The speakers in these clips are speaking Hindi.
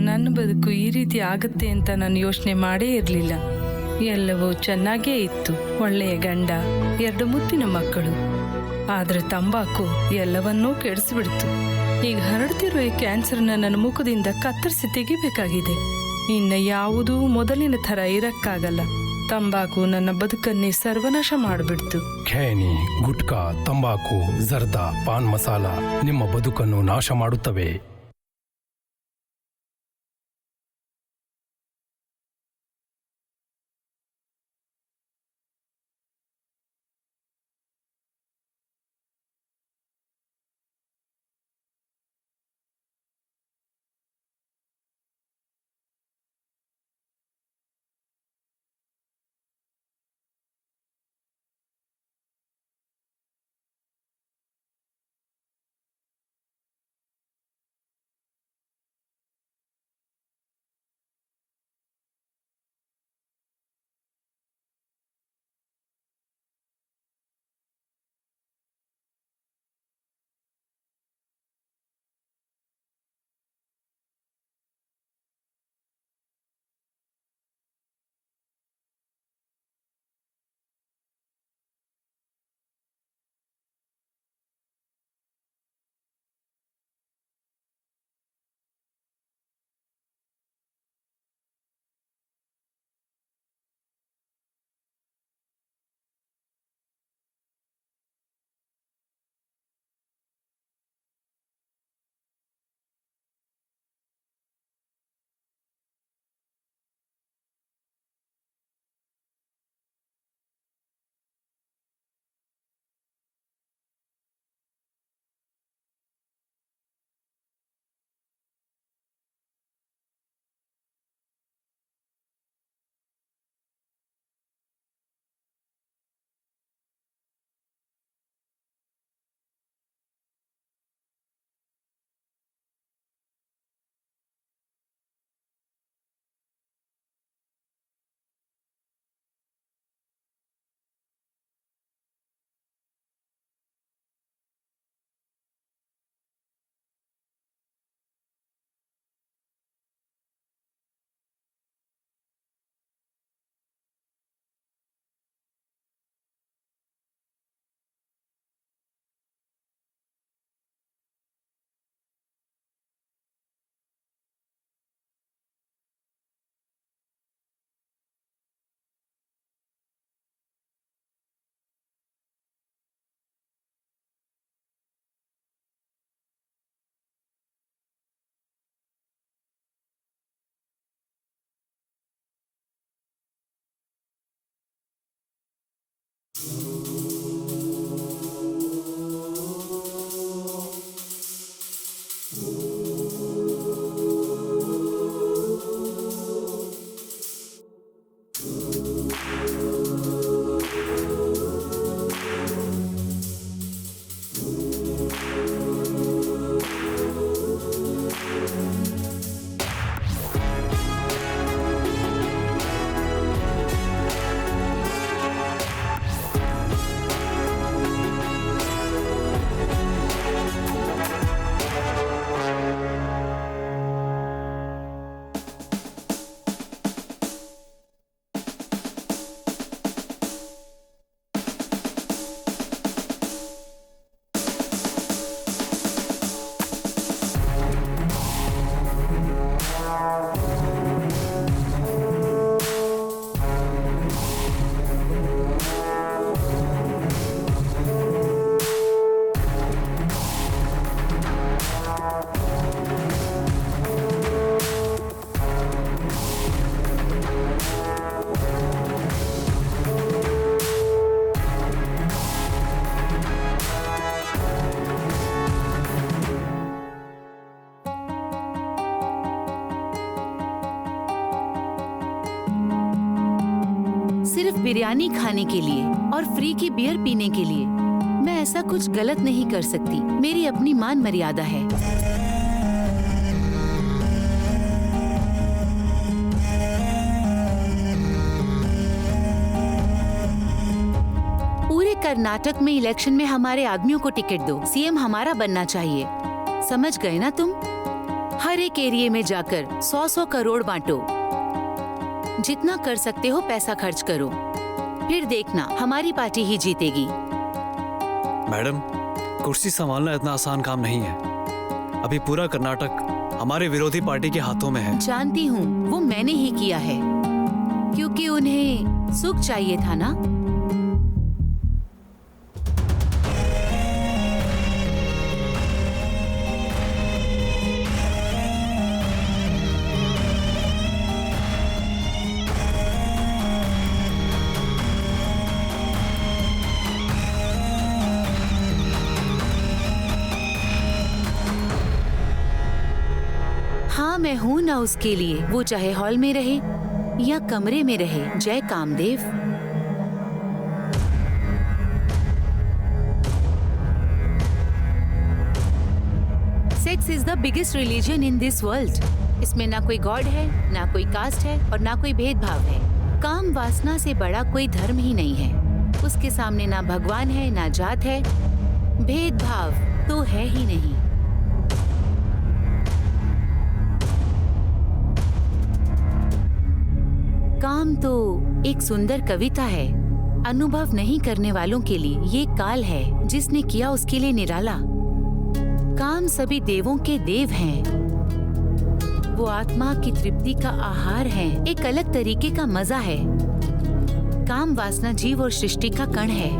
ನನ್ನ ಬದುಕು ಈ ರೀತಿ ಆಗುತ್ತೆ ಅಂತ ನಾನು ಯೋಚನೆ ಮಾಡೇ ಇರಲಿಲ್ಲ. ಎಲ್ಲವೂ ಚೆನ್ನಾಗೇ ಇತ್ತು. ಒಳ್ಳೆಯ ಗಂಡ, 2 ಮುತ್ತಿನ ಮಕ್ಕಳು. ಆದರೆ ತಂಬಾಕು ಎಲ್ಲವನ್ನೂ ಕೆಡಿಸಿಬಿಡ್ತು. ಈಗ ಹರಡ್ತಿರೋ ಈ ಕ್ಯಾನ್ಸರ್ನ ನನ್ನ ಮುಖದಿಂದ ಕತ್ತರಿಸಿ ತೆಗಿಬೇಕಾಗಿದೆ. ಇನ್ನು ಯಾವುದೂ ಮೊದಲಿನ ಥರ ಇರಕ್ಕಾಗಲ್ಲ. ತಂಬಾಕು ನನ್ನ ಬದುಕನ್ನೇ ಸರ್ವನಾಶ ಮಾಡಿಬಿಡ್ತು. ಖೇನಿ, ಗುಟ್ಕಾ, ತಂಬಾಕು, ಜರ್ದಾ, ಪಾನ್ ಮಸಾಲ ನಿಮ್ಮ ಬದುಕನ್ನು ನಾಶ ಮಾಡುತ್ತವೆ. सिर्फ बिरयानी खाने के लिए और फ्री की बियर पीने के लिए मैं ऐसा कुछ गलत नहीं कर सकती। मेरी अपनी मान मर्यादा है। पूरे कर्नाटक में इलेक्शन में हमारे आदमियों को टिकट दो। सीएम हमारा बनना चाहिए। समझ गए ना तुम? हर एक एरिया में जाकर 100-100 करोड़ बांटो। जितना कर सकते हो पैसा खर्च करो, फिर देखना हमारी पार्टी ही जीतेगी। मैडम, कुर्सी संभालना इतना आसान काम नहीं है। अभी पूरा कर्नाटक हमारे विरोधी पार्टी के हाथों में है। जानती हूँ, वो मैंने ही किया है, क्योंकि उन्हें सुख चाहिए था ना। हाँ, मैं हूँ ना उसके लिए, वो चाहे हॉल में रहे या कमरे में रहे। जय Kamdev. Sex is the biggest religion in this world. इसमें ना कोई गॉड है, ना कोई कास्ट है और ना कोई भेदभाव है। काम वासना से बड़ा कोई धर्म ही नहीं है। उसके सामने ना भगवान है, ना जात है, भेदभाव तो है ही नहीं। काम तो एक सुंदर कविता है। अनुभव नहीं करने वालों के लिए ये काल है, जिसने किया उसके लिए निराला। काम सभी देवों के देव हैं। वो आत्मा की तृप्ति का आहार है, एक अलग तरीके का मजा है। काम वासना जीव और सृष्टि का कण है,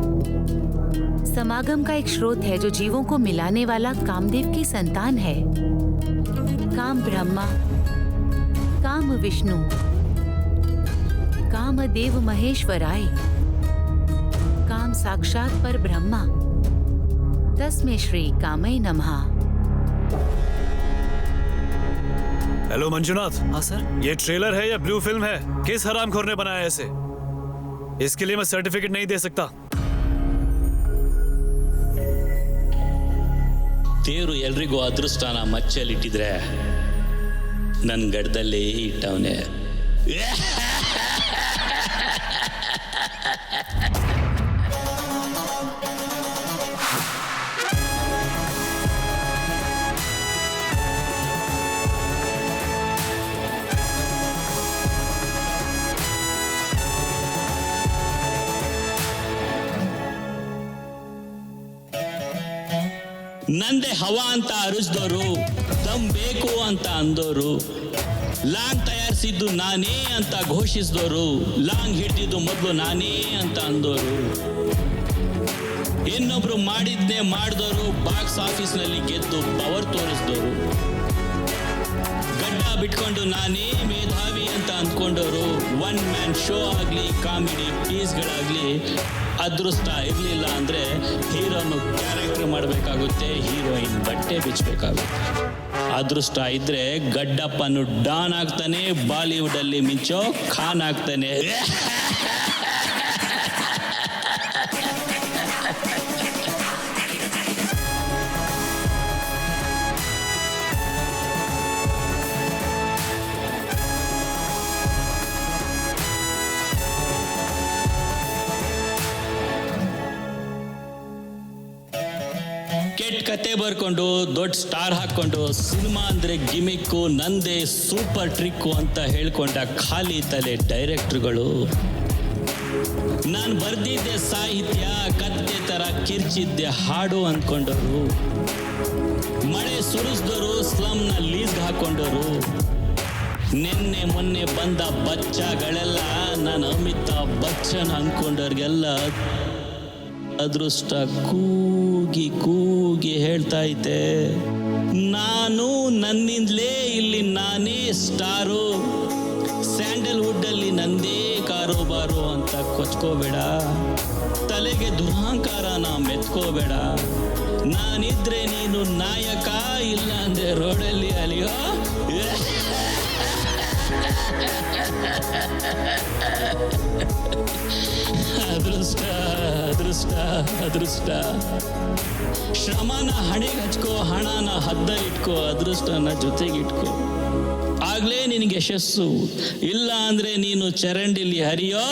समागम का एक स्रोत है जो जीवों को मिलाने वाला कामदेव की संतान है। काम ब्रह्मा, काम विष्णु, कामदेव महेश्वराय, काम साक्षात पर ब्रह्मा, तस्मै श्री कामै नमः। हेलो मंजुनाथ। हाँ सर। ये ट्रेलर है या ब्लू फिल्म है? किस हरामखोर ने बनाया इसे? इसके लिए मैं सर्टिफिकेट नहीं दे सकता। ದೇವರು ಎಲ್ರಿಗೂ ಅದೃಷ್ಟನ ಮಚ್ಚಲಿಟ್ಟಿದ್ರೆ ನನ್ನ ಗಡ್ಡದಲ್ಲಿ ಇಟ್ಟವನೇ. ನಂದೇ ಹವಾ ಅಂತ ಅರಿಸಿದವರು, ದಮ್ ಬೇಕು ಅಂತ ಅಂದೋರು, ಲಾಂಗ್ ತಯಾರಿಸಿದ್ದು ನಾನೇ ಅಂತ ಘೋಷಿಸಿದವರು, ಲಾಂಗ್ ಹಿಡಿದಿದ್ದು ಮೊದಲು ನಾನೇ ಅಂತ ಅಂದೋರು, ಇನ್ನೊಬ್ರು ಮಾಡಿದ್ನೇ ಮಾಡಿದವರು, ಬಾಕ್ಸ್ ಆಫೀಸ್ನಲ್ಲಿ ಗೆದ್ದು ಪವರ್ ತೋರಿಸಿದವರು, ಗಡ್ಡ ಬಿಟ್ಕೊಂಡು ನಾನೇ ಮೇಧಾವಿ ಅಂತ ಅಂದ್ಕೊಂಡವರು, ಒನ್ ಮ್ಯಾನ್ ಶೋ ಆಗಲಿ ಕಾಮಿಡಿ ಪೀಸ್ಗಳಾಗಲಿ ಅದೃಷ್ಟ ಇರಲಿಲ್ಲ ಅಂದರೆ ಹೀರೋನು ಕ್ಯಾರೆಕ್ಟರ್ ಮಾಡಬೇಕಾಗುತ್ತೆ, ಹೀರೋಯಿನ್ ಬಟ್ಟೆ ಬಿಚ್ಚಬೇಕಾಗುತ್ತೆ. ಅದೃಷ್ಟ ಇದ್ರೆ ಗಡ್ಡಪ್ಪನು ಡಾನ್ ಆಗ್ತಾನೆ, ಬಾಲಿವುಡಲ್ಲಿ ಮಿಂಚೋ ಖಾನ್ ಆಗ್ತಾನೆ. ಕೆಟ್ಟ ಕತೆ ಬರ್ಕೊಂಡು ದೊಡ್ಡ ಸ್ಟಾರ್ ಹಾಕೊಂಡು ಸಿನಿಮಾ ಅಂದ್ರೆ ಗಿಮಿಕ್ಕು, ನಂದೇ ಸೂಪರ್ ಟ್ರಿಕ್ಕು ಅಂತ ಹೇಳ್ಕೊಂಡ ಖಾಲಿ ತಲೆ ಡೈರೆಕ್ಟರ್ಗಳು. ನಾನು ಬರ್ದಿದ್ದೆ ಸಾಹಿತ್ಯ, ಕತ್ತೆ ತರ ಕಿರ್ಚಿದ್ದೆ ಹಾಡು ಅಂದ್ಕೊಂಡವರು, ಮಳೆ ಸುರಿಸಿದವರು, ಸ್ಲಮ್ನ ಲೀಸ್ ಹಾಕೊಂಡವರು, ನಿನ್ನೆ ಮೊನ್ನೆ ಬಂದ ಬಚ್ಚಗಳೆಲ್ಲ ನಾನು ಅಮಿತಾಬ್ ಬಚ್ಚನ್ ಅಂದ್ಕೊಂಡವ್ರಿಗೆಲ್ಲ ಅದೃಷ್ಟ ಕೂಗಿ ಕೂಗಿ ಹೇಳ್ತಾ ಐತೆ, ನಾನು ನನ್ನಿಂದಲೇ ಇಲ್ಲಿ ನಾನೇ ಸ್ಟಾರು, ಸ್ಯಾಂಡಲ್ವುಡ್ ಅಲ್ಲಿ ನಂದೇ ಕಾರೋಬಾರು ಅಂತ ಕೊಚ್ಕೋಬೇಡ, ತಲೆಗೆ ದುರಹಂಕಾರನ ಮೆತ್ಕೋಬೇಡ. ನಾನಿದ್ರೆ ನೀನು ನಾಯಕ, ಇಲ್ಲ ಅಂದ್ರೆ ರೋಡಲ್ಲಿ ಅಲಿಯೋ. ಅದೃಷ್ಟ ಅದೃಷ್ಟ ಅದೃಷ್ಟ. ಶ್ರಮನ ಹಣೆಗೆ ಹಚ್ಕೋ, ಹಣನ ಹದ್ದಲಿಟ್ಕೋ, ಅದೃಷ್ಟನ ಜೊತೆಗಿಟ್ಕೋ, ಆಗ್ಲೇ ನಿನಗೆ ಯಶಸ್ಸು. ಇಲ್ಲ ಅಂದ್ರೆ ನೀನು ಚರಂಡಿಲಿ ಹರಿಯೋ.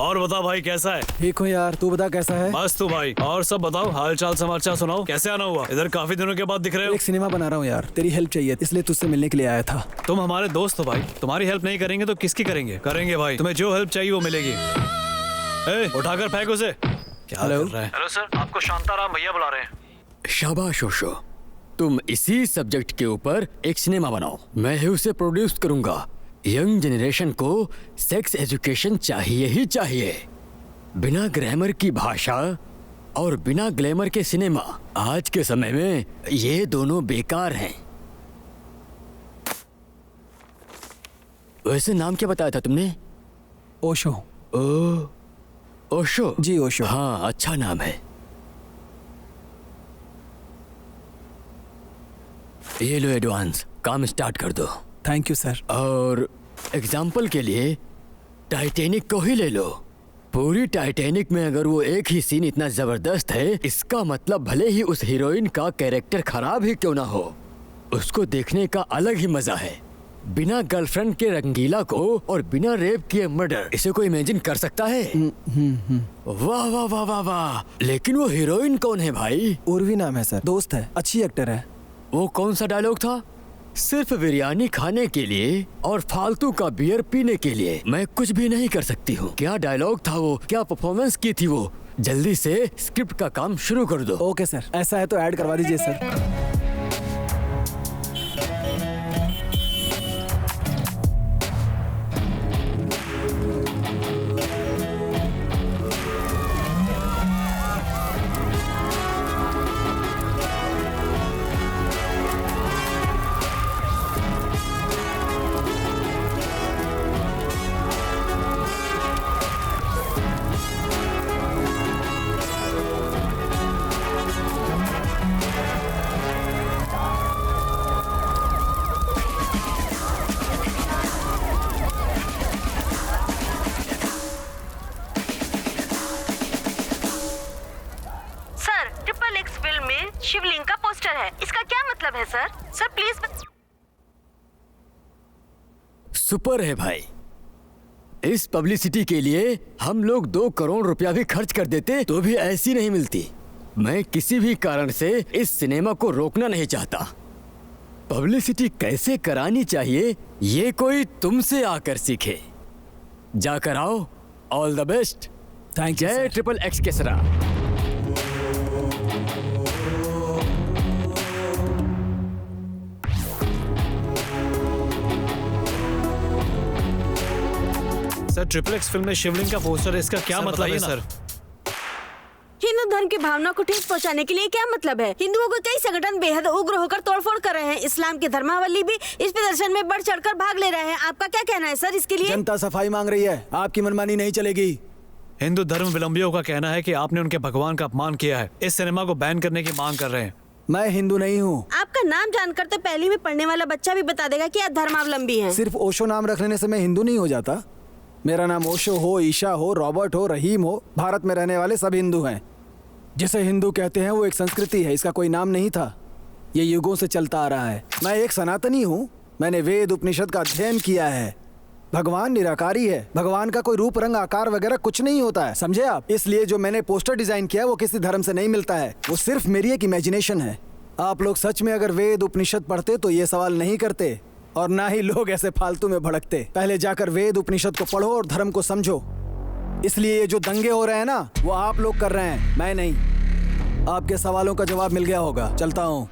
और बता भाई कैसा है? ठीक हूँ यार, तू बता कैसा है? बस तू भाई। और सब बताओ, हाल चाल समाचार सुनाओ, कैसे आना हुआ? इधर काफी दिनों के बाद दिख रहे हो। एक सिनेमा बना रहा हूँ यार, तेरी हेल्प चाहिए इसलिए तुझसे मिलने के लिए आया था। तुम हमारे दोस्त हो भाई, तुम्हारी हेल्प नहीं करेंगे तो किसकी करेंगे? करेंगे भाई, तुम्हें जो हेल्प चाहिए वो मिलेगी। उठाकर फेंक उसे। क्या हेलो? कर रहा है? हेलो सर, आपको शांताराम भैया बुला रहे हैं। शाबाश ओशो, तुम इसी सब्जेक्ट के ऊपर एक सिनेमा बनाओ, मैं ही उसे प्रोड्यूस करूंगा। यंग जनरेशन को सेक्स एजुकेशन चाहिए ही चाहिए। बिना ग्रामर की भाषा और बिना ग्लैमर के सिनेमा आज के समय में ये दोनों बेकार हैं। वैसे नाम क्या बताया था तुमने? ओशो। ओशो? जी ओशो। हाँ, अच्छा नाम है। ये लो एडवांस, काम स्टार्ट कर दो। Thank you sir. और एग्जाम्पल के लिए टाइटैनिक को ही ले लो। पूरी टाइटैनिक में अगर वो एक ही सीन इतना जबरदस्त है, इसका मतलब भले ही उस हीरोइन का कैरेक्टर खराब ही क्यों ना हो, उसको देखने का अलग ही मजा है। बिना गर्लफ्रेंड के रंगीला को और बिना रेप किए मर्डर, इसे कोई इमेजिन कर सकता है? वाह वाह वाह वाह वाह। लेकिन वो हीरोइन कौन है भाई? उर्वी नाम है सर, दोस्त है, अच्छी एक्टर है। वो कौन सा डायलॉग था? सिर्फ बिरयानी खाने के लिए और फालतू का बियर पीने के लिए मैं कुछ भी नहीं कर सकती हूँ। क्या डायलॉग था वो, क्या परफॉर्मेंस की थी वो? जल्दी से स्क्रिप्ट का काम शुरू कर दो। ओके सर, ऐसा है तो ऐड करवा दीजिए सर। शिवलिंग का पोस्टर है, इसका क्या मतलब है सर? Sir please. सुपर है भाई। इस पब्लिसिटी के लिए हम लोग 2 करोड़ रुपया भी खर्च कर देते तो भी ऐसी नहीं मिलती। मैं किसी भी कारण से इस सिनेमा को रोकना नहीं चाहता। पब्लिसिटी कैसे करानी चाहिए ये कोई तुमसे आकर सीखे। जाकर आओ। All the best. Thank you जय ट्रिपल एक्स केसरा। सर, ट्रिपल एक्स फिल्म में शिवलिंग का पोस्टर है, इसका क्या मतलब है सर? हिंदू धर्म की भावना को ठेस पहुंचाने के लिए क्या मतलब है? हिंदुओं को कई संगठन बेहद उग्र होकर तोड़फोड़ कर रहे हैं। इस्लाम के धर्मावलंबी भी इस प्रदर्शन में बढ़ चढ़कर भाग ले रहे हैं। आपका क्या कहना है सर इसके लिए? जनता सफाई मांग रही है, आपकी मनमानी नहीं चलेगी। हिंदू धर्म विलंबियों का कहना है कि आपने उनके भगवान का अपमान किया है, इस सिनेमा को बैन करने की मांग कर रहे हैं। मैं हिंदू नहीं हूँ। आपका नाम जानकर तो पहली में पढ़ने वाला बच्चा भी बता देगा कि आप धर्मावलंबी हैं। सिर्फ ओशो नाम रख लेने से मैं हिंदू नहीं हो जाता। मेरा नाम ओशो हो, ईशा हो, रॉबर्ट हो, रहीम हो, भारत में रहने वाले सब हिंदू हैं। जिसे हिंदू कहते हैं वो एक संस्कृति है, इसका कोई नाम नहीं था। ये युगों से चलता आ रहा है। मैं एक सनातनी हूँ, मैंने वेद उपनिषद का अध्ययन किया है। भगवान निराकारी है, भगवान का कोई रूप रंग आकार वगैरह कुछ नहीं होता है, समझे आप? इसलिए जो मैंने पोस्टर डिजाइन किया वो किसी धर्म से नहीं मिलता है, वो सिर्फ मेरी एक इमेजिनेशन है। आप लोग सच में अगर वेद उपनिषद पढ़ते तो ये सवाल नहीं करते और ना ही लोग ऐसे फालतू में भड़कते। पहले जाकर वेद उपनिषद को पढ़ो और धर्म को समझो। इसलिए ये जो दंगे हो रहे हैं ना, वो आप लोग कर रहे हैं, मैं नहीं। आपके सवालों का जवाब मिल गया होगा। चलता हूँ।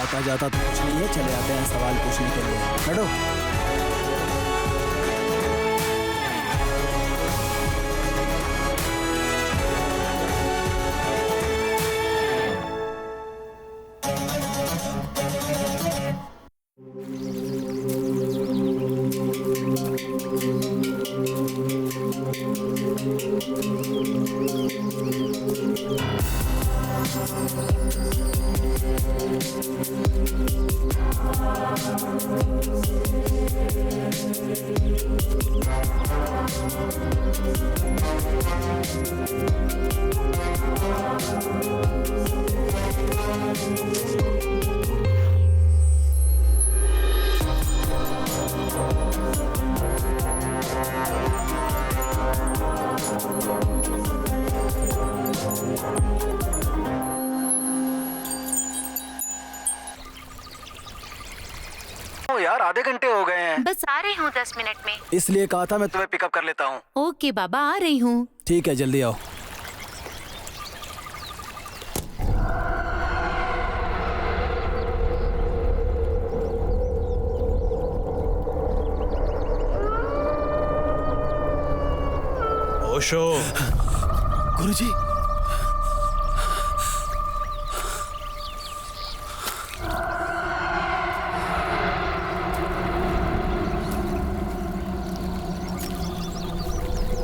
आता जाता तो कुछ नहीं है, चले आते हैं सवाल पूछने के लिए। बैठो। रही हूँ 10 मिनट में। इसलिए कहा था मैं तुम्हें पिकअप कर लेता हूँ। ओके बाबा, आ रही हूँ। ठीक है, जल्दी आओ। ओशो, गुरुजी,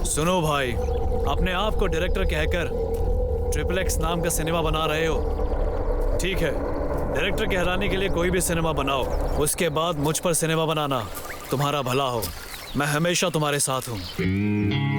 सुनो भाई, अपने आप को डायरेक्टर कहकर ट्रिपल एक्स नाम का सिनेमा बना रहे हो। ठीक है, डायरेक्टर कहलाने के लिए कोई भी सिनेमा बनाओ, उसके बाद मुझ पर सिनेमा बनाना, तुम्हारा भला हो। मैं हमेशा तुम्हारे साथ हूँ।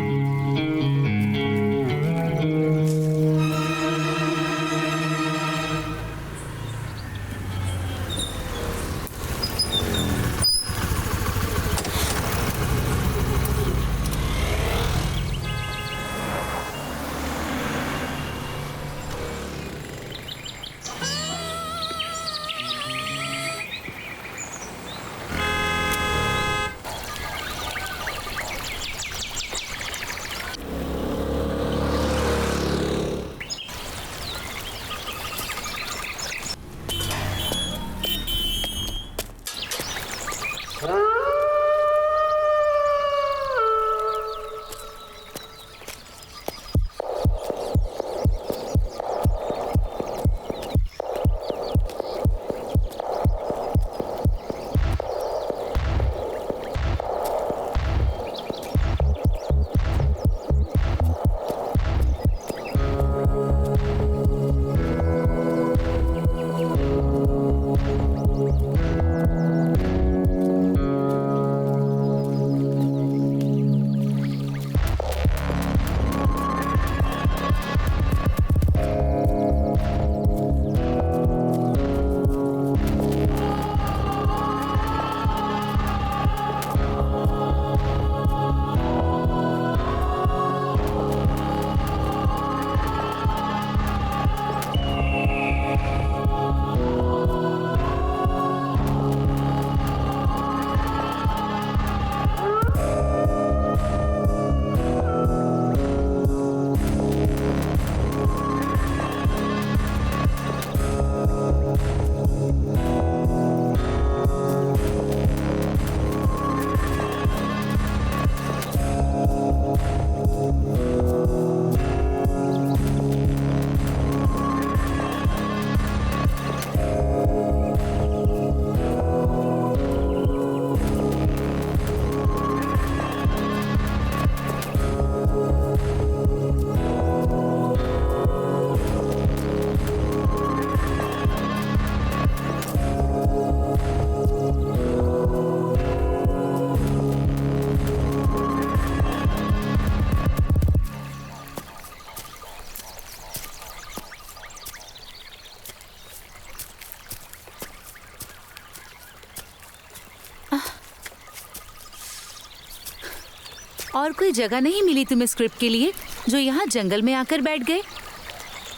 और कोई जगह नहीं मिली तुम्हें स्क्रिप्ट के लिए जो यहाँ जंगल में आकर बैठ गए?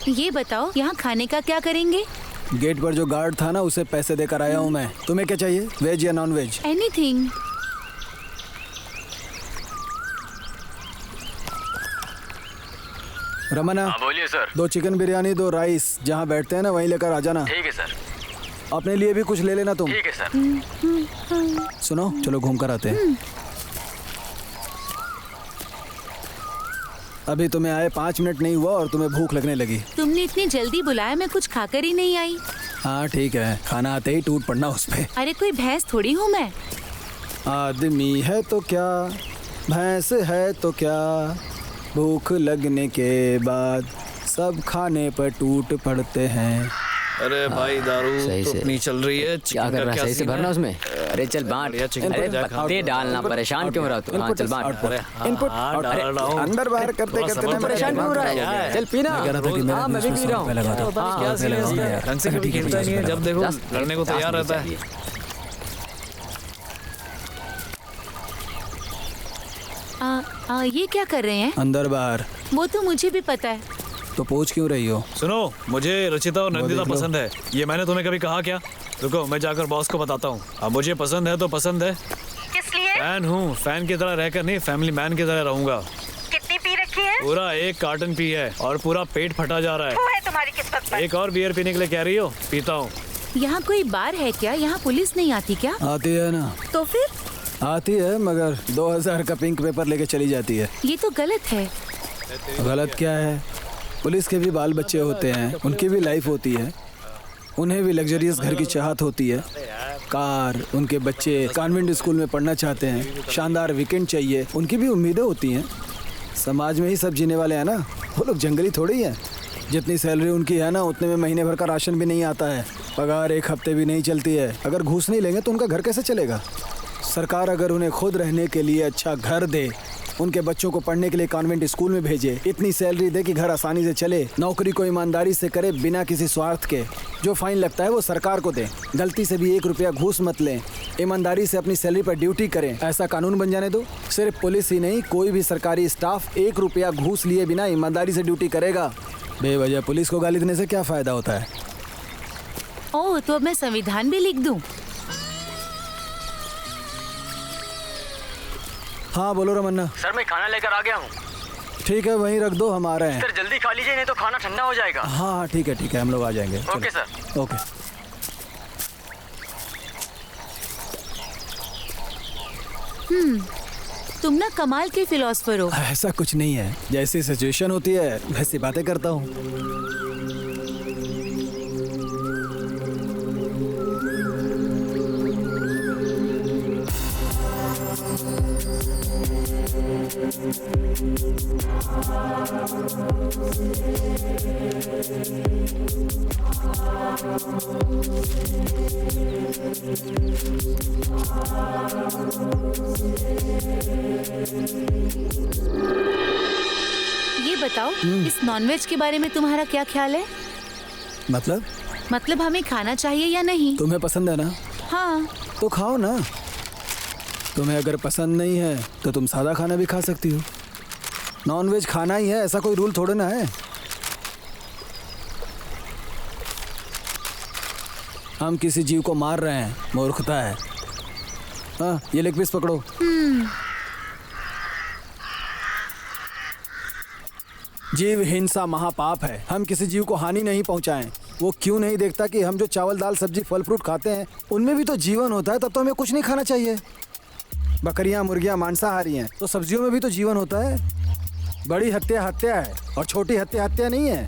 ये बताओ, यहाँ खाने का क्या करेंगे? गेट पर जो गार्ड था ना, उसे पैसे देकर आया हूँ मैं। तुम्हें क्या चाहिए, वेज या नॉन वेज? एनीथिंग। रमना, बोलिए सर। 2 चिकन बिरयानी, 2 राइस, जहाँ बैठते हैं ना वहीं लेकर आ जाना। ठीक है सर। अपने लिए भी कुछ ले लेना तुम। ठीक है सर। सुनो, चलो घूम कर आते हैं। अभी तुम्हें आए 5 मिनट नहीं हुआ और तुम्हें भूख लगने लगी। तुमने इतनी जल्दी बुलाया, मैं कुछ खाकर ही नहीं आई। हाँ ठीक है, खाना आते ही टूट पड़ना उस पे। अरे कोई भैंस थोड़ी हूँ मैं। आदमी है तो क्या, भैंस है तो क्या, भूख लगने के बाद सब खाने पर टूट पड़ते हैं। अरे भाई, दारू सही तो से। अपनी चल रही है। क्या कर रहा है? सही से भरना उसमें। अरे चल बांट। अरे पत्ते डालना, परेशान क्यों हो रहा तू? हाँ चल बांट। इनपुट अंदर बाहर करते करते मैं परेशान क्यों हो रहा है? चल पीना। हाँ मैं भी पी रहा हूँ। ढंग से कभी खेलता नहीं है, जब देखो लड़ने को तैयार रहता है। ये क्या कर रहे हैं? अंदर बाहर। वो तो मुझे भी पता है। तो पूछ क्यों रही हो? सुनो, मुझे रचिता और नंदिता देख लो। पसंद है। ये मैंने तुम्हें कभी कहा क्या? रुको, मैं जाकर बॉस को बताता हूँ। अब मुझे पसंद है तो पसंद है। किस लिए? फैन हूँ, फैन की तरह रहकर नहीं, फैमिली मैन की तरह रहूंगा। कितनी पी रखी है? पूरा 1 कार्टन पी है और पूरा पेट फटा जा रहा वो है तुम्हारी किस्मत पर। एक और बियर पीने के लिए कह रही हो? पीता हूँ। यहाँ कोई बार है क्या? यहाँ पुलिस नहीं आती क्या? आती है ना। तो फिर आती है, मगर 2000 का पिंक पेपर लेके चली जाती है। ये तो गलत है। गलत क्या है? पुलिस के भी बाल बच्चे होते हैं, उनकी भी लाइफ होती है, उन्हें भी लग्जरियस घर की चाहत होती है, कार, उनके बच्चे कॉन्वेंट स्कूल में पढ़ना चाहते हैं, शानदार वीकेंड चाहिए, उनकी भी उम्मीदें होती हैं। समाज में ही सब जीने वाले हैं ना, वो लोग जंगली थोड़ी हैं। जितनी सैलरी उनकी है ना, उतने में महीने भर का राशन भी नहीं आता है, पगार 1 हफ्ते भी नहीं चलती है। अगर घूस नहीं लेंगे तो उनका घर कैसे चलेगा? सरकार अगर उन्हें खुद रहने के लिए अच्छा घर दे, उनके बच्चों को पढ़ने के लिए कॉन्वेंट स्कूल में भेजे, इतनी सैलरी दे कि घर आसानी से चले, नौकरी को ईमानदारी से करे बिना किसी स्वार्थ के, जो फाइन लगता है वो सरकार को दे, गलती से भी 1 रुपया घूस मत लें, ईमानदारी से अपनी सैलरी पर ड्यूटी करें, ऐसा कानून बन जाने दो। सिर्फ पुलिस ही नहीं, कोई भी सरकारी स्टाफ 1 रुपया घूस लिए बिना ईमानदारी से ड्यूटी करेगा। बेवजह पुलिस को गाली देने से क्या फायदा होता है? ओह, तो अब मैं संविधान भी लिख दूं? हाँ बोलो रमन्ना। सर मैं खाना लेकर आ गया हूँ। ठीक है, वहीं रख दो, हम आ रहे हैं। सर जल्दी खा लीजिए नहीं तो खाना ठंडा हो जाएगा। हाँ हाँ ठीक है, हम लोग आ जाएंगे। Okay sir. ओके। तुम ना कमाल के फिलोसफर हो। ऐसा कुछ नहीं है, जैसी सिचुएशन होती है वैसी बातें करता हूँ। ये बताओ, इस नॉनवेज के बारे में तुम्हारा क्या ख्याल है? मतलब हमें खाना चाहिए या नहीं? तुम्हें पसंद है ना? हाँ। तो खाओ ना। तुम्हें अगर पसंद नहीं है तो तुम सादा खाना भी खा सकती हो। नॉनवेज खाना ही है, ऐसा कोई रूल थोड़े ना है। हम किसी जीव को मार रहे हैं, मूर्खता है। हाँ, ये लेग पीस पकड़ो। जीव हिंसा महापाप है। हम किसी जीव को हानि नहीं पहुंचाएं। वो क्यों नहीं देखता कि हम जो चावल दाल सब्जी फल फ्रूट खाते हैं उनमें भी तो जीवन होता है, तब तो हमें कुछ नहीं खाना चाहिए। बकरियां मुर्गियां मांसाहारी हैं, तो सब्जियों में भी तो जीवन होता है। बड़ी हत्या हत्या है और छोटी हत्या हत्या नहीं है।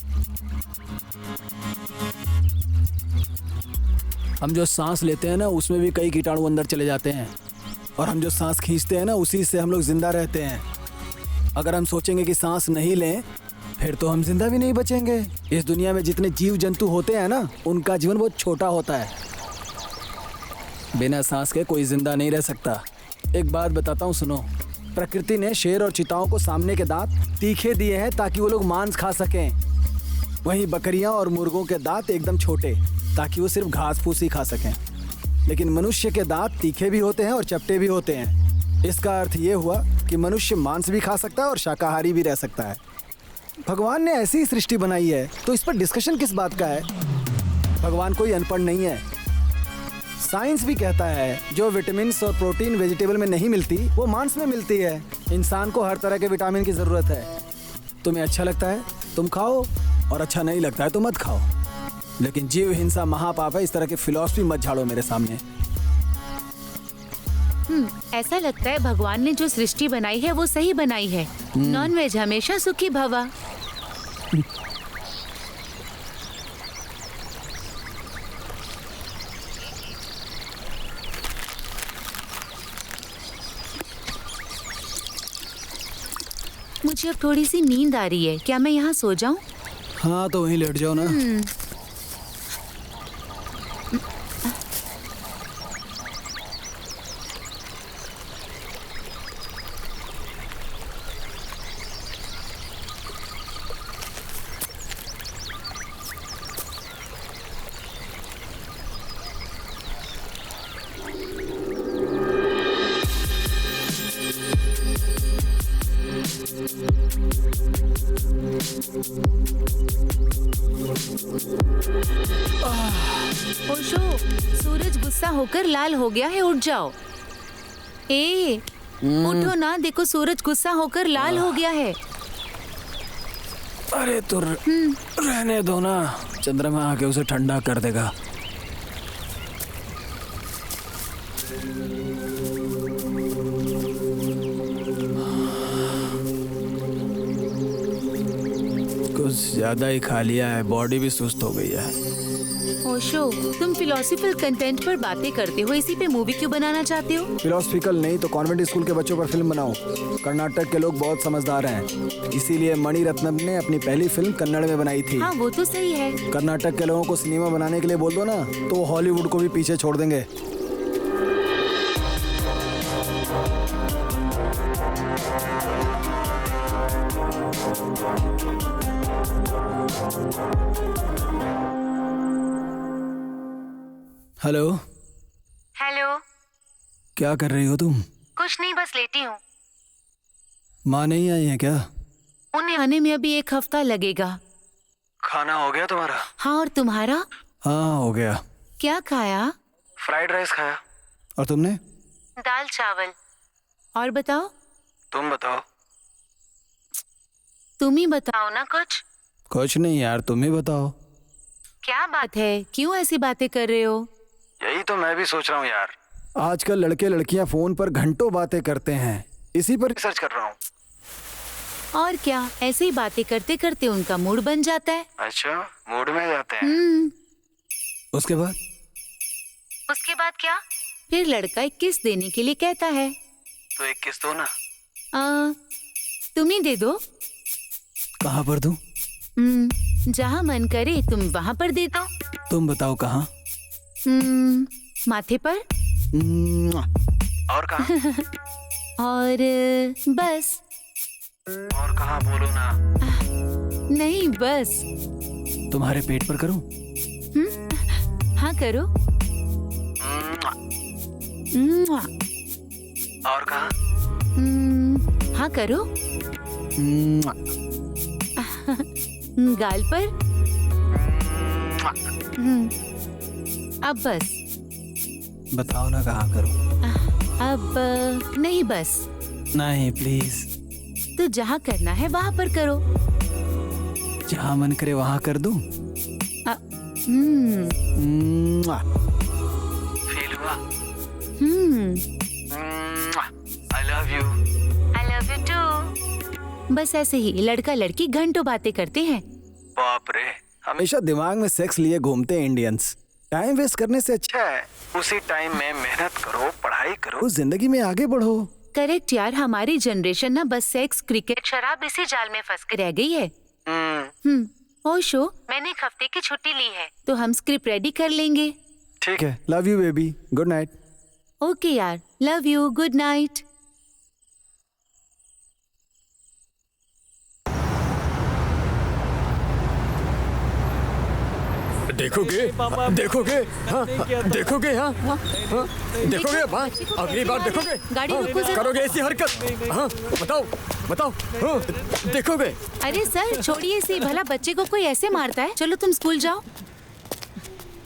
हम जो सांस लेते हैं ना, उसमें भी कई कीटाणु अंदर चले जाते हैं, और हम जो सांस खींचते हैं ना, उसी से हम लोग जिंदा रहते हैं। अगर हम सोचेंगे कि सांस नहीं लें, फिर तो हम जिंदा भी नहीं बचेंगे। इस दुनिया में जितने जीव जंतु होते हैं ना, उनका जीवन बहुत छोटा होता है। बिना सांस के कोई जिंदा नहीं रह सकता। एक बात बताता हूँ, सुनो। प्रकृति ने शेर और चीताओं को सामने के दांत तीखे दिए हैं ताकि वो लोग मांस खा सकें। वहीं बकरियां और मुर्गों के दांत एकदम छोटे, ताकि वो सिर्फ घास फूस ही खा सकें। लेकिन मनुष्य के दांत तीखे भी होते हैं और चपटे भी होते हैं। इसका अर्थ ये हुआ कि मनुष्य मांस भी खा सकता है और शाकाहारी भी रह सकता है। भगवान ने ऐसी सृष्टि बनाई है, तो इस पर डिस्कशन किस बात का है? भगवान कोई अनपढ़ नहीं है। साइंस भी कहता है जो विटामिन और प्रोटीन वेजिटेबल में नहीं मिलती, वो मांस में मिलती है। इंसान को हर तरह के विटामिन की जरूरत है। तुम्हें अच्छा लगता है तुम खाओ, और अच्छा नहीं लगता है तो मत खाओ। लेकिन जीव हिंसा महापाप है। इस तरह की फिलॉसफी मत झाड़ो मेरे सामने। ऐसा लगता है भगवान ने जो सृष्टि बनाई है वो सही बनाई है। नॉनवेज हमेशा सुखी भवा। मुझे अब थोड़ी सी नींद आ रही है, क्या मैं यहाँ सो जाऊँ? हाँ तो वहीं लेट जाओ ना। ओशो, सूरज गुस्सा होकर लाल हो गया है, उठ जाओ। ए, उठो ना, देखो सूरज गुस्सा होकर लाल हो गया है। अरे तो रहने दो ना, चंद्रमा आके उसे ठंडा कर देगा। कुछ ज्यादा ही खा लिया है, बॉडी भी सुस्त हो गई है। ओशो, तुम फिलोसफिकल कंटेंट पर बातें करते हो, इसी पे मूवी क्यों बनाना चाहते हो? फिलोसफिकल नहीं तो कॉन्वेंट स्कूल के बच्चों पर फिल्म बनाओ। कर्नाटक के लोग बहुत समझदार हैं, इसीलिए मणि रत्नम ने अपनी पहली फिल्म कन्नड़ में बनाई थी। हाँ, वो तो सही है। कर्नाटक के लोगों को सिनेमा बनाने के लिए बोल दो ना, तो वो हॉलीवुड को भी पीछे छोड़ देंगे। हेलो। हेलो। क्या कर रही हो तुम? कुछ नहीं, बस लेटी हूँ। माँ नहीं आई है क्या? उन्हें आने में अभी 1 हफ्ता लगेगा। खाना हो गया तुम्हारा? हाँ, और तुम्हारा? हाँ, हो गया। क्या खाया? फ्राइड राइस खाया। और तुमने? दाल चावल। और बताओ? तुम बताओ। तुम ही बताओ ना कुछ। कुछ नहीं यार, तुम ही बताओ। क्या बात है, क्यों ऐसी बातें कर रहे हो? यही तो मैं भी सोच रहा हूँ यार। आजकल लड़के लड़कियां फोन पर घंटों बातें करते हैं, इसी पर रिसर्च कर रहा हूँ। और क्या, ऐसे ही बातें करते करते उनका मूड बन जाता है। अच्छा, मूड में जाते हैं। उसके बाद? उसके बाद क्या? फिर लड़का 1 किस देने के लिए कहता है। तो 1 किस दो ना। तुम ही दे दो। कहाँ पर दूं? जहाँ मन करे तुम वहाँ पर दे दो। तुम बताओ कहाँ? माथे पर। और कहाँ? और बस। और कहाँ बोलो ना। नहीं, बस। तुम्हारे पेट पर करूं? हाँ, करो। और कहाँ? हाँ, करो। गाल पर। अब बस। बताओ ना कहाँ करूं? अब नहीं, बस। नहीं प्लीज। तो जहाँ करना है वहाँ पर करो। जहाँ मन करे वहाँ कर दूं? फील हुआ? I love you. I love you too. बस ऐसे ही लड़का लड़की घंटों बातें करते हैं। बाप रे, हमेशा दिमाग में सेक्स लिए घूमते हैं इंडियंस। टाइम वेस्ट करने से अच्छा है उसी टाइम में मेहनत करो, पढ़ाई करो, जिंदगी में आगे बढ़ो। करेक्ट यार, हमारी जनरेशन ना बस सेक्स, क्रिकेट, शराब इसी जाल में फंस कर रह गई है। ओशो, मैंने 1 हफ्ते की छुट्टी ली है, तो हम स्क्रिप्ट रेडी कर लेंगे। ठीक है, love you baby, good night. Okay यार, लव यू, गुड नाइट। देखोगे? देखोगे? हाँ, देखोगे? हाँ, देखोगे? अगली बार देखोगे? गाड़ी रोको जरा। करोगे ऐसी हरकत? हाँ, बताओ, बताओ। हाँ, देखोगे? अरे सर, छोड़िए इसे, भला बच्चे को कोई ऐसे मारता है? चलो तुम स्कूल जाओ।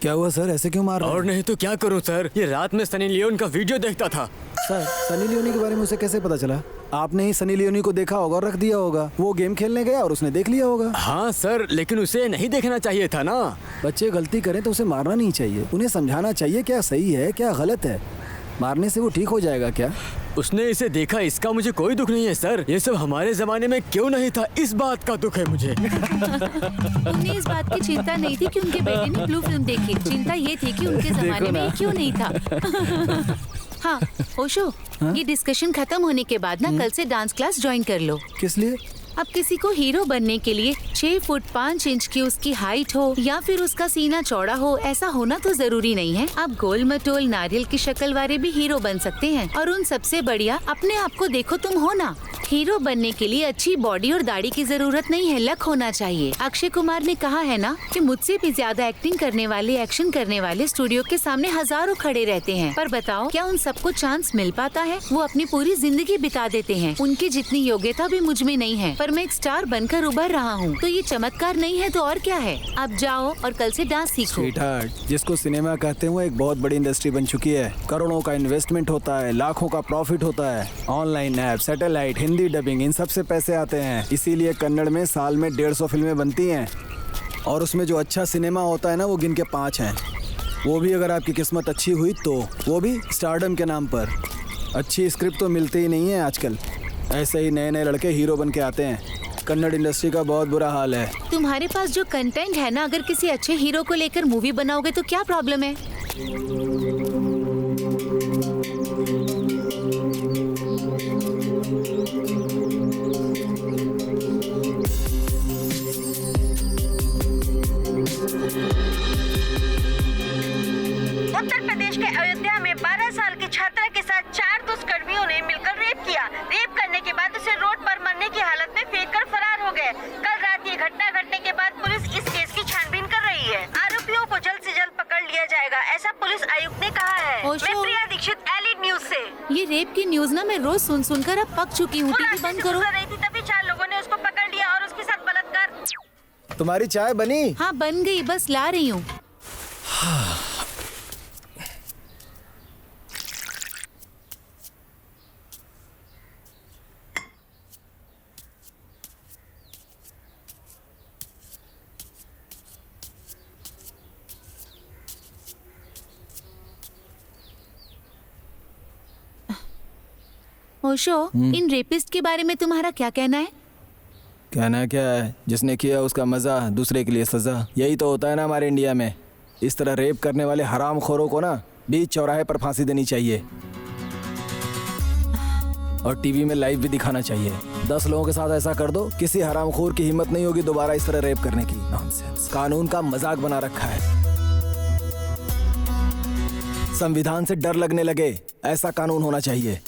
क्या हुआ सर, ऐसे क्यों मार रहे हो? और नहीं तो क्या करूं सर, ये रात में सनी लियोन का वीडियो देखता था। सर, सनी लियोनी के बारे में उसे कैसे पता चला? आपने ही सनी लियोनी को देखा होगा और रख दिया होगा। वो गेम खेलने गया और उसने देख लिया होगा। हाँ सर, लेकिन उसे नहीं देखना चाहिए था ना। बच्चे गलती करें तो उसे मारना नहीं चाहिए, उन्हें समझाना चाहिए क्या सही है क्या गलत है। मारने से वो ठीक हो जाएगा क्या? उसने इसे देखा, इसका मुझे कोई दुख नहीं है सर। ये सब हमारे जमाने में क्यों नहीं था, इस बात का दुख है मुझे। उन्हें इस बात की चिंता नहीं थी कि उनके बेटे ने ब्लू फिल्म देखी, चिंता ये थी कि उनके जमाने में क्यों नहीं था। हाँ ओशो, ये डिस्कशन खत्म होने के बाद ना कल से डांस क्लास ज्वाइन कर लो। किस लिए? अब किसी को हीरो बनने के लिए 6 फुट 5 इंच की उसकी हाइट हो या फिर उसका सीना चौड़ा हो, ऐसा होना तो जरूरी नहीं है। आप गोल मटोल नारियल की शक्ल वाले भी हीरो बन सकते हैं। और उन सबसे बढ़िया अपने आप को देखो तुम हो ना। हीरो बनने के लिए अच्छी बॉडी और दाढ़ी की जरूरत नहीं है, लक होना चाहिए। अक्षय कुमार ने कहा है ना कि मुझसे भी ज्यादा एक्टिंग करने वाले, एक्शन करने वाले स्टूडियो के सामने हजारों खड़े रहते हैं, पर बताओ क्या उन सबको चांस मिल पाता है? वो अपनी पूरी जिंदगी बिता देते हैं। उनकी जितनी योग्यता भी मुझ में नहीं है, पर मैं एक स्टार बनकर उभर रहा हूँ। तो ये चमत्कार नहीं है तो और क्या है? अब जाओ और कल से डांस सीखो। स्वीटहार्ट, जिसको सिनेमा कहते हैं वो एक बहुत बड़ी इंडस्ट्री बन चुकी है। करोड़ों का इन्वेस्टमेंट होता है, लाखों का प्रॉफिट होता है। Online app, satellite, Hindi dubbing, इन सब से पैसे आते हैं। इसीलिए कन्नड़ में साल में 150 फिल्में बनती हैं और उसमें जो अच्छा सिनेमा होता है ना वो गिन के 5 हैं। वो भी अगर आपकी किस्मत अच्छी हुई तो, वो भी स्टारडम के नाम पर। अच्छी स्क्रिप्ट तो मिलती ही नहीं है आजकल। ऐसे ही नए नए लड़के हीरो बन के आते हैं। कन्नड़ इंडस्ट्री का बहुत बुरा हाल है। तुम्हारे पास जो कंटेंट है ना, अगर किसी अच्छे हीरो को लेकर मूवी बनाओगे तो क्या प्रॉब्लम है? उत्तर प्रदेश के अयोध्या में 12 साल की छात्रा के साथ 4 दुष्कर्मियों ने मिलकर रेप किया। रेप करने के बाद उसे रोड पर मरने की हालत में फेंककर फरार हो गए। कल रात ये घटना घटने के बाद पुलिस इस केस की छानबीन कर रही है। आरोपियों को जल्द से जल्द पकड़ लिया जाएगा, ऐसा पुलिस आयुक्त ने कहा है। मैं प्रिया दीक्षित, एलिट न्यूज से। ये रेप की न्यूज ना मैं रोज सुन सुनकर अब पक चुकी हूँ। टीवी बंद करो। रही थी तभी 4 लोगों ने उसको पकड़ लिया और उसके साथ बलात्कार। तुम्हारी चाय बनी? हाँ बन गई, बस ला रही हूँ। ओशो, इन रेपिस्ट के बारे में तुम्हारा क्या कहना है? कहना क्या है, जिसने किया उसका मजा, दूसरे के लिए सजा। यही तो होता है ना हमारे इंडिया में। इस तरह रेप करने वाले हरामखोरों को ना बीच चौराहे पर फांसी देनी चाहिए और टीवी में लाइव भी दिखाना चाहिए। 10 लोगों के साथ ऐसा कर दो, किसी हरामखोर की हिम्मत नहीं होगी दोबारा इस तरह रेप करने की। नॉनसेंस। कानून का मजाक बना रखा है। संविधान से डर लगने लगे, ऐसा कानून होना चाहिए।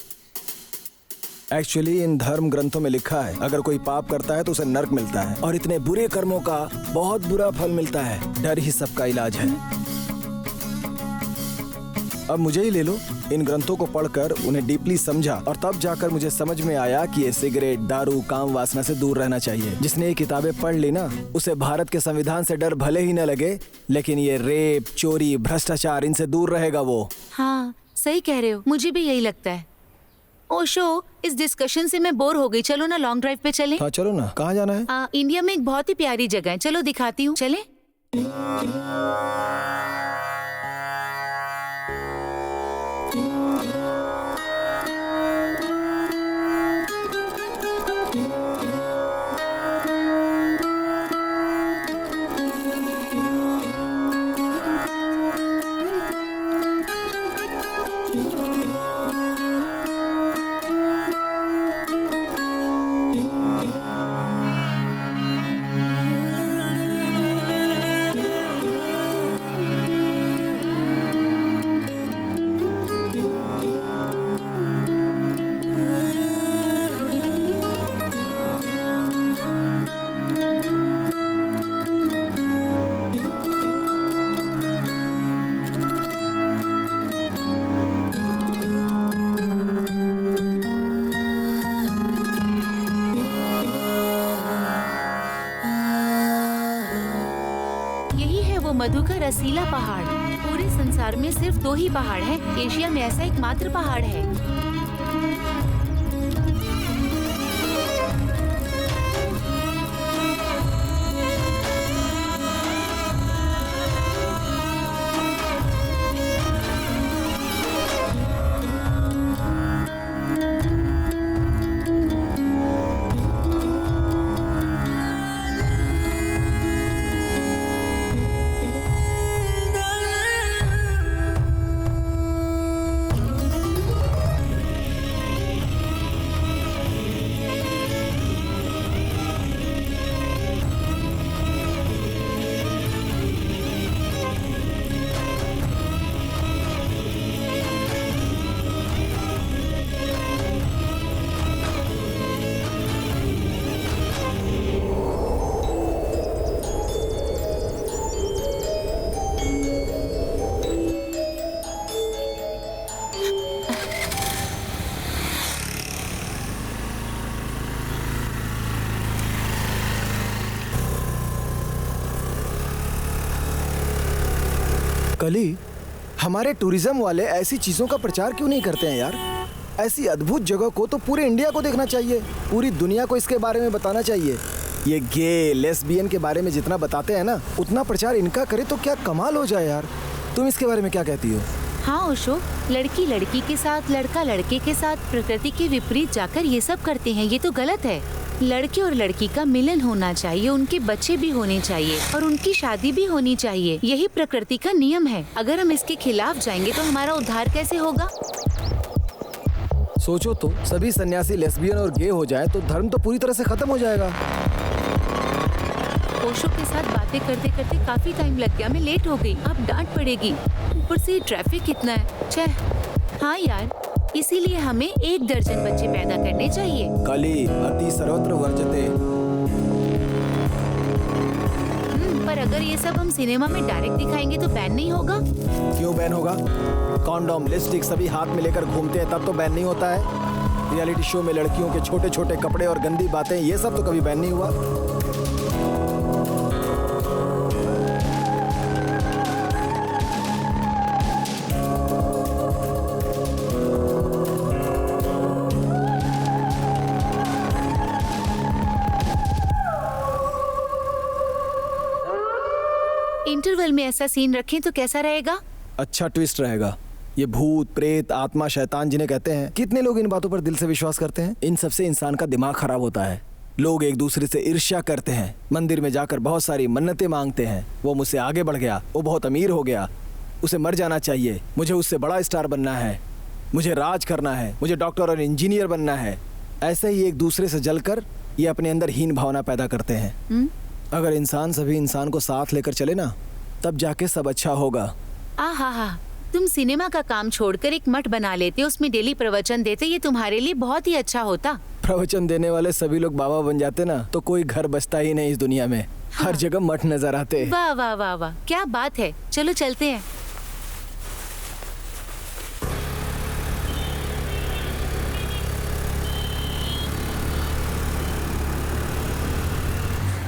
एक्चुअली इन धर्म ग्रंथों में लिखा है अगर कोई पाप करता है तो उसे नर्क मिलता है और इतने बुरे कर्मों का बहुत बुरा फल मिलता है। डर ही सबका इलाज है। अब मुझे ही ले लो। इन ग्रंथों को पढ़कर उन्हें डीपली समझा और तब जाकर मुझे समझ में आया कि ये सिगरेट, दारू, काम वासना से दूर रहना चाहिए। जिसने ये किताबें पढ़ ली ना, उसे भारत के संविधान से डर भले ही न लगे, लेकिन ये रेप, चोरी, भ्रष्टाचार, इनसे दूर रहेगा वो। हाँ सही कह रहे हो, मुझे भी यही लगता है। ओशो, इस डिस्कशन से मैं बोर हो गई। चलो ना लॉन्ग ड्राइव पे चलें। हाँ चलो ना। कहाँ जाना है? इंडिया में एक बहुत ही प्यारी जगह है, चलो दिखाती हूँ। चलें? मधु का रसीला पहाड़। पूरे संसार में सिर्फ 2 ही पहाड़ हैं। एशिया में ऐसा एकमात्र पहाड़ है। कली, हमारे टूरिज्म वाले ऐसी चीजों का प्रचार क्यों नहीं करते हैं यार? ऐसी अद्भुत जगह को तो पूरे इंडिया को देखना चाहिए, पूरी दुनिया को इसके बारे में बताना चाहिए। ये गे लेस्बियन के बारे में जितना बताते हैं ना, उतना प्रचार इनका करे तो क्या कमाल हो जाए यार। तुम इसके बारे में क्या कहती हो? हाँ ओशो, लड़की लड़की के साथ, लड़का लड़के के साथ प्रकृति के विपरीत जाकर ये सब करते हैं, ये तो गलत है। लड़के और लड़की का मिलन होना चाहिए, उनके बच्चे भी होने चाहिए और उनकी शादी भी होनी चाहिए। यही प्रकृति का नियम है। अगर हम इसके खिलाफ जाएंगे तो हमारा उद्धार कैसे होगा? सोचो तो, सभी सन्यासी लेस्बियन और गे हो जाए तो धर्म तो पूरी तरह से खत्म हो जाएगा। ओशो के साथ बातें करते करते काफी टाइम लग गया, मैं लेट हो गई। अब डांट पड़ेगी, ऊपर से ट्रैफिक कितना है। छह, हाँ यार, इसीलिए हमें 1 दर्जन बच्चे पैदा करने चाहिए। कली अति सर्वत्र वर्जते। पर अगर ये सब हम सिनेमा में डायरेक्ट दिखाएंगे तो बैन नहीं होगा? क्यों बैन होगा? कॉन्डोम, लिपस्टिक सभी हाथ में लेकर घूमते हैं तब तो बैन नहीं होता है। रियलिटी शो में लड़कियों के छोटे छोटे कपड़े और गंदी बातें, ये सब तो कभी बैन नहीं हुआ। इंटरवल में ऐसा सीन रखें तो कैसा रहेगा? अच्छा ट्विस्ट रहेगा। ये भूत प्रेत आत्मा शैतान जिन्हें कहते हैं, कितने लोग इन बातों पर दिल से विश्वास करते हैं? इन सबसे इंसान का दिमाग खराब होता है। लोग एक दूसरे से ईर्ष्या करते हैं, मंदिर में जाकर बहुत सारी मन्नतें मांगते हैं। वो मुझसे आगे बढ़ गया, वो बहुत अमीर हो गया, उसे मर जाना चाहिए, मुझे उससे बड़ा स्टार बनना है, मुझे राज करना है, मुझे डॉक्टर और इंजीनियर बनना है। ऐसे ही एक दूसरे से जलकर ये अपने अंदर हीन भावना पैदा करते हैं। अगर इंसान सभी इंसान को साथ लेकर चले ना, तब जाके सब अच्छा होगा। आहा, तुम सिनेमा का काम छोड़कर एक मठ बना लेते, उसमें डेली प्रवचन देते, ये तुम्हारे लिए बहुत ही अच्छा होता। प्रवचन देने वाले सभी लोग बाबा बन जाते ना, तो कोई घर बचता ही नहीं इस दुनिया में। हर जगह मठ नजर आते। वाह वाह वाह वाह, क्या बात है। चलो चलते हैं।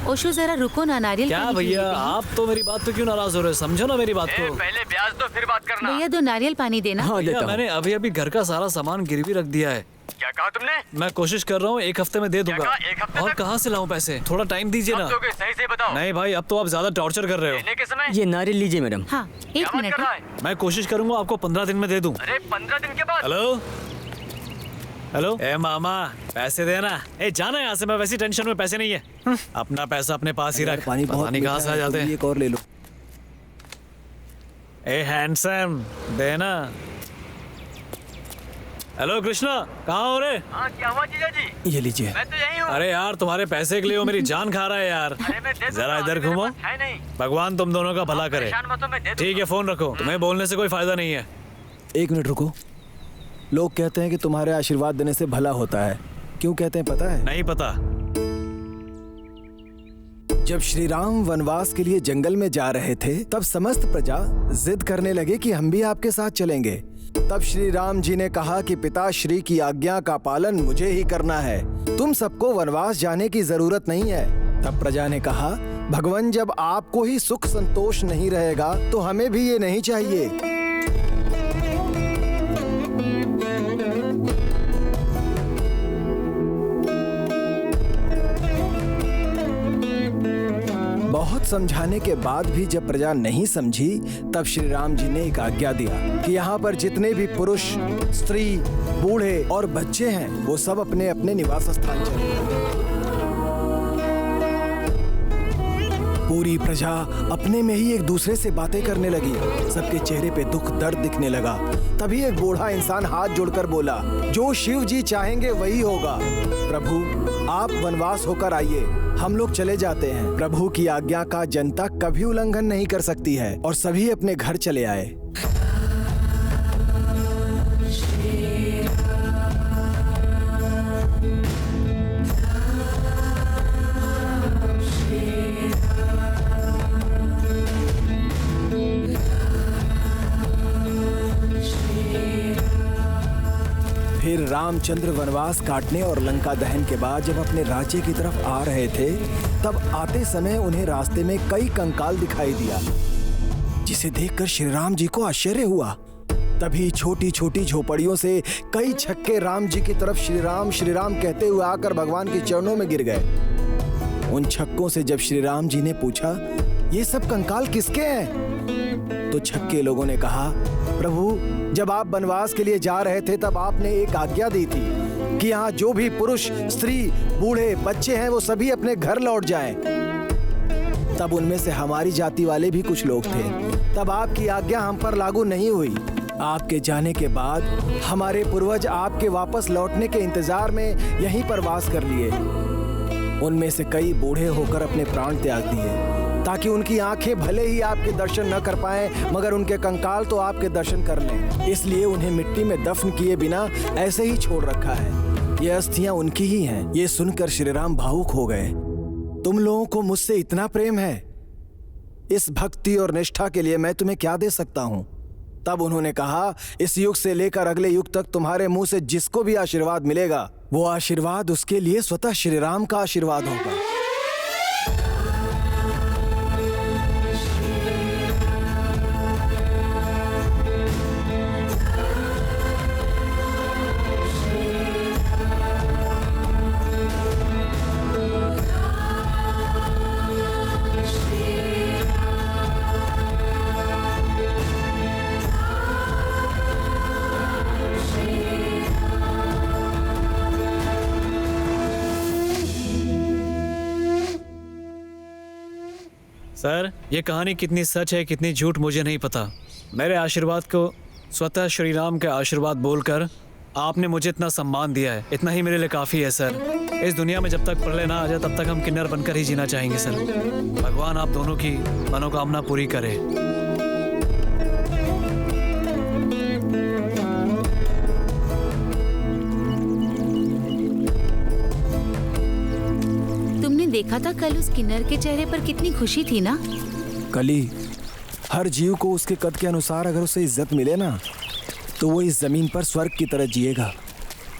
ओशो जरा रुको ना, नारियल क्या पानी पी भैया, लेते हैं। आप तो मेरी बात पे क्यों नाराज हो रहे हो? समझो ना मेरी बात को। पहले ब्याज दो फिर बात करना। भैया 2 नारियल पानी देना। हाँ भैया, देता हूँ। मैंने अभी अभी घर का सारा सामान गिरवी रख दिया है। क्या कहा तुमने? मैं कोशिश कर रहा हूँ 1 हफ्ते में दे दूंगा। कहा, 1 हफ्ते और तक? कहाँ से लाऊं पैसे? थोड़ा टाइम दीजिए ना। सही से बताओ। नहीं भाई, अब तो आप ज्यादा टॉर्चर कर रहे हो। लेने के समय ये नारियल लीजिए मैडम। हाँ, 1 मिनट। मैं कोशिश करूंगा आपको 15 दिन में दे दूं। अरे 15 दिन के बाद? हेलो हेलो, ए मामा, पैसे देना। ए जाना यहाँ से, मैं वैसी टेंशन में, पैसे नहीं है। अपना पैसा अपने पास ही रख, पानी पता बहुत नहीं कहाँ से आ जाते हैं। एक और ले लो। ए हैंडसम, देना। हेलो कृष्णा, कहाँ हो रे? हाँ, क्या हुआ जीजा जी? ये लीजिए। मैं तो यही हूँ। अरे यार, तुम्हारे पैसे के लिए वो मेरी जान खा रहा है यार। जरा इधर घूमो। है नहीं। भगवान तुम दोनों का भला करे। परेशान मत हो, मैं दे दूंगा। ठीक है, फोन रखो, तुम्हें बोलने से कोई फायदा नहीं है। 1 मिनट रुको। लोग कहते हैं कि तुम्हारे आशीर्वाद देने से भला होता है। क्यों कहते हैं पता है? नहीं पता। जब श्री राम वनवास के लिए जंगल में जा रहे थे, तब समस्त प्रजा जिद करने लगे कि हम भी आपके साथ चलेंगे। तब श्री राम जी ने कहा कि पिताश्री की आज्ञा का पालन मुझे ही करना है, तुम सबको वनवास जाने की जरूरत नहीं है। तब प्रजा ने कहा, भगवान जब आपको ही सुख संतोष नहीं रहेगा तो हमें भी ये नहीं चाहिए। बहुत समझाने के बाद भी जब प्रजा नहीं समझी, तब श्री राम जी ने एक आज्ञा दिया कि यहाँ पर जितने भी पुरुष, स्त्री, बूढ़े और बच्चे हैं, वो सब अपने अपने निवास स्थान चले। पूरी प्रजा अपने में ही एक दूसरे से बातें करने लगी। सबके चेहरे पे दुख दर्द दिखने लगा। तभी एक बूढ़ा इंसान हाथ जोड़कर बोला, जो शिव जी चाहेंगे वही होगा। प्रभु आप वनवास होकर आइए, हम लोग चले जाते हैं। प्रभु की आज्ञा का जनता कभी उल्लंघन नहीं कर सकती है। और सभी अपने घर चले आए। फिर रामचंद्र वनवास काटने और लंका दहन के बाद जब अपने राज्य की तरफ आ रहे थे, तब आते समय उन्हें रास्ते में कई कंकाल दिखाई दिया। जिसे देखकर श्री राम जी को आश्चर्य हुआ। तभी छोटी छोटी झोपड़ियों से कई छक्के राम जी की तरफ श्री राम कहते हुए आकर भगवान के चरणों में गिर गए। उन छक्कों से जब श्री राम जी ने पूछा, ये सब कंकाल किसके हैं? तो छक्के लोगों ने कहा, प्रभु, जब आप वनवास के लिए जा रहे थे तब आपने एक आज्ञा दी थी कि यहाँ जो भी पुरुष, स्त्री, बूढ़े, बच्चे हैं वो सभी अपने घर लौट जाएं। तब उनमें से हमारी जाति वाले भी कुछ लोग थे। तब आपकी आज्ञा हम पर लागू नहीं हुई। आपके जाने के बाद हमारे पूर्वज आपके वापस लौटने के इंतजार में यहीं पर वास कर लिए। उनमें से कई बूढ़े होकर अपने प्राण त्याग दिए ताकि उनकी आंखें भले ही आपके दर्शन न कर पाएं, मगर उनके कंकाल तो आपके दर्शन कर लें। इसलिए उन्हें मिट्टी में दफन किए बिना ऐसे ही छोड़ रखा है। ये अस्थियां उनकी ही हैं। ये सुनकर श्री राम भावुक हो गए। तुम लोगों को मुझसे इतना प्रेम है, इस भक्ति और निष्ठा के लिए मैं तुम्हें क्या दे सकता हूँ? तब उन्होंने कहा, इस युग से लेकर अगले युग तक तुम्हारे मुंह से जिसको भी आशीर्वाद मिलेगा, वो आशीर्वाद उसके लिए स्वतः श्री राम का आशीर्वाद होगा। सर, ये कहानी कितनी सच है कितनी झूठ मुझे नहीं पता। मेरे आशीर्वाद को स्वतः श्री राम के आशीर्वाद बोलकर आपने मुझे इतना सम्मान दिया है, इतना ही मेरे लिए काफ़ी है सर। इस दुनिया में जब तक प्रलय ना आ जाए तब तक हम किन्नर बनकर ही जीना चाहेंगे सर। भगवान आप दोनों की मनोकामना पूरी करे। देखा था कल उस किन्नर के चेहरे पर कितनी खुशी थी ना। कली, हर जीव को उसके कद के अनुसार अगर उसे इज्जत मिले ना, तो वो इस जमीन पर स्वर्ग की तरह जिएगा।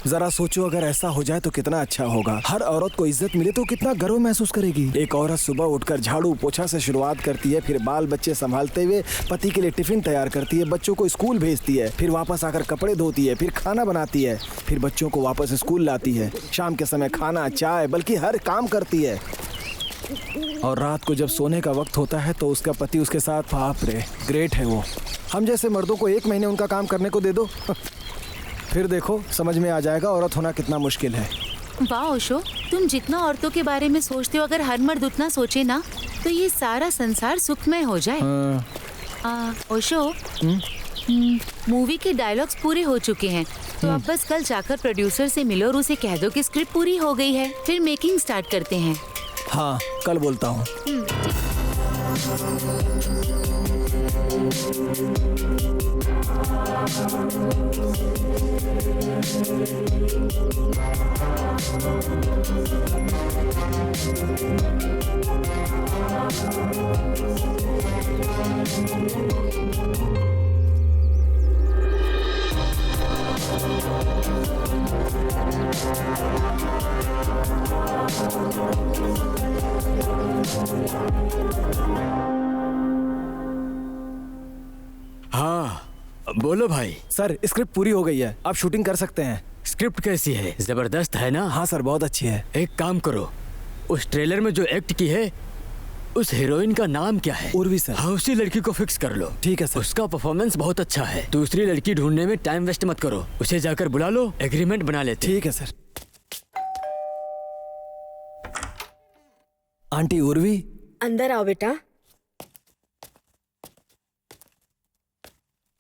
जरा सोचो, अगर ऐसा हो जाए तो कितना अच्छा होगा। हर औरत को इज्जत मिले तो कितना गर्व महसूस करेगी। एक औरत सुबह उठकर झाड़ू पोछा से शुरुआत करती है, फिर बाल बच्चे संभालते हुए पति के लिए टिफिन तैयार करती है, बच्चों को स्कूल भेजती है, फिर वापस आकर कपड़े धोती है, फिर खाना बनाती है, फिर बच्चों को वापस स्कूल लाती है, शाम के समय खाना, चाय, बल्कि हर काम करती है। और रात को जब सोने का वक्त होता है तो उसका पति उसके साथ, बाप रे, ग्रेट है वो। हम जैसे मर्दों को 1 महीने उनका काम करने को दे दो फिर देखो समझ में आ जाएगा औरत होना कितना मुश्किल है। वाह ओशो, तुम जितना औरतों के बारे में सोचते हो, अगर हर मर्द उतना सोचे ना तो ये सारा संसार सुखमय हो जाए। ओशो, मूवी के डायलॉग्स पूरे हो चुके हैं, तो अब बस कल जाकर प्रोड्यूसर से मिलो और उसे कह दो कि स्क्रिप्ट पूरी हो गई है, फिर मेकिंग स्टार्ट करते हैं। हाँ, कल बोलता हूँ। हाँ, बोलो भाई। सर, स्क्रिप्ट पूरी हो गई है, आप शूटिंग कर सकते हैं। स्क्रिप्ट कैसी है? जबरदस्त है ना? हाँ सर, बहुत अच्छी है। एक काम करो, उस ट्रेलर में जो एक्ट की है उस हीरोइन का नाम क्या है? उर्वी सर। हाँ, उसी लड़की को फिक्स कर लो। ठीक है सर। उसका परफॉर्मेंस बहुत अच्छा है। दूसरी लड़की ढूंढने में टाइम वेस्ट मत करो, उसे जाकर बुला लो, एग्रीमेंट बना लेते। ठीक है सर। आंटी उर्वी, अंदर आओ बेटा।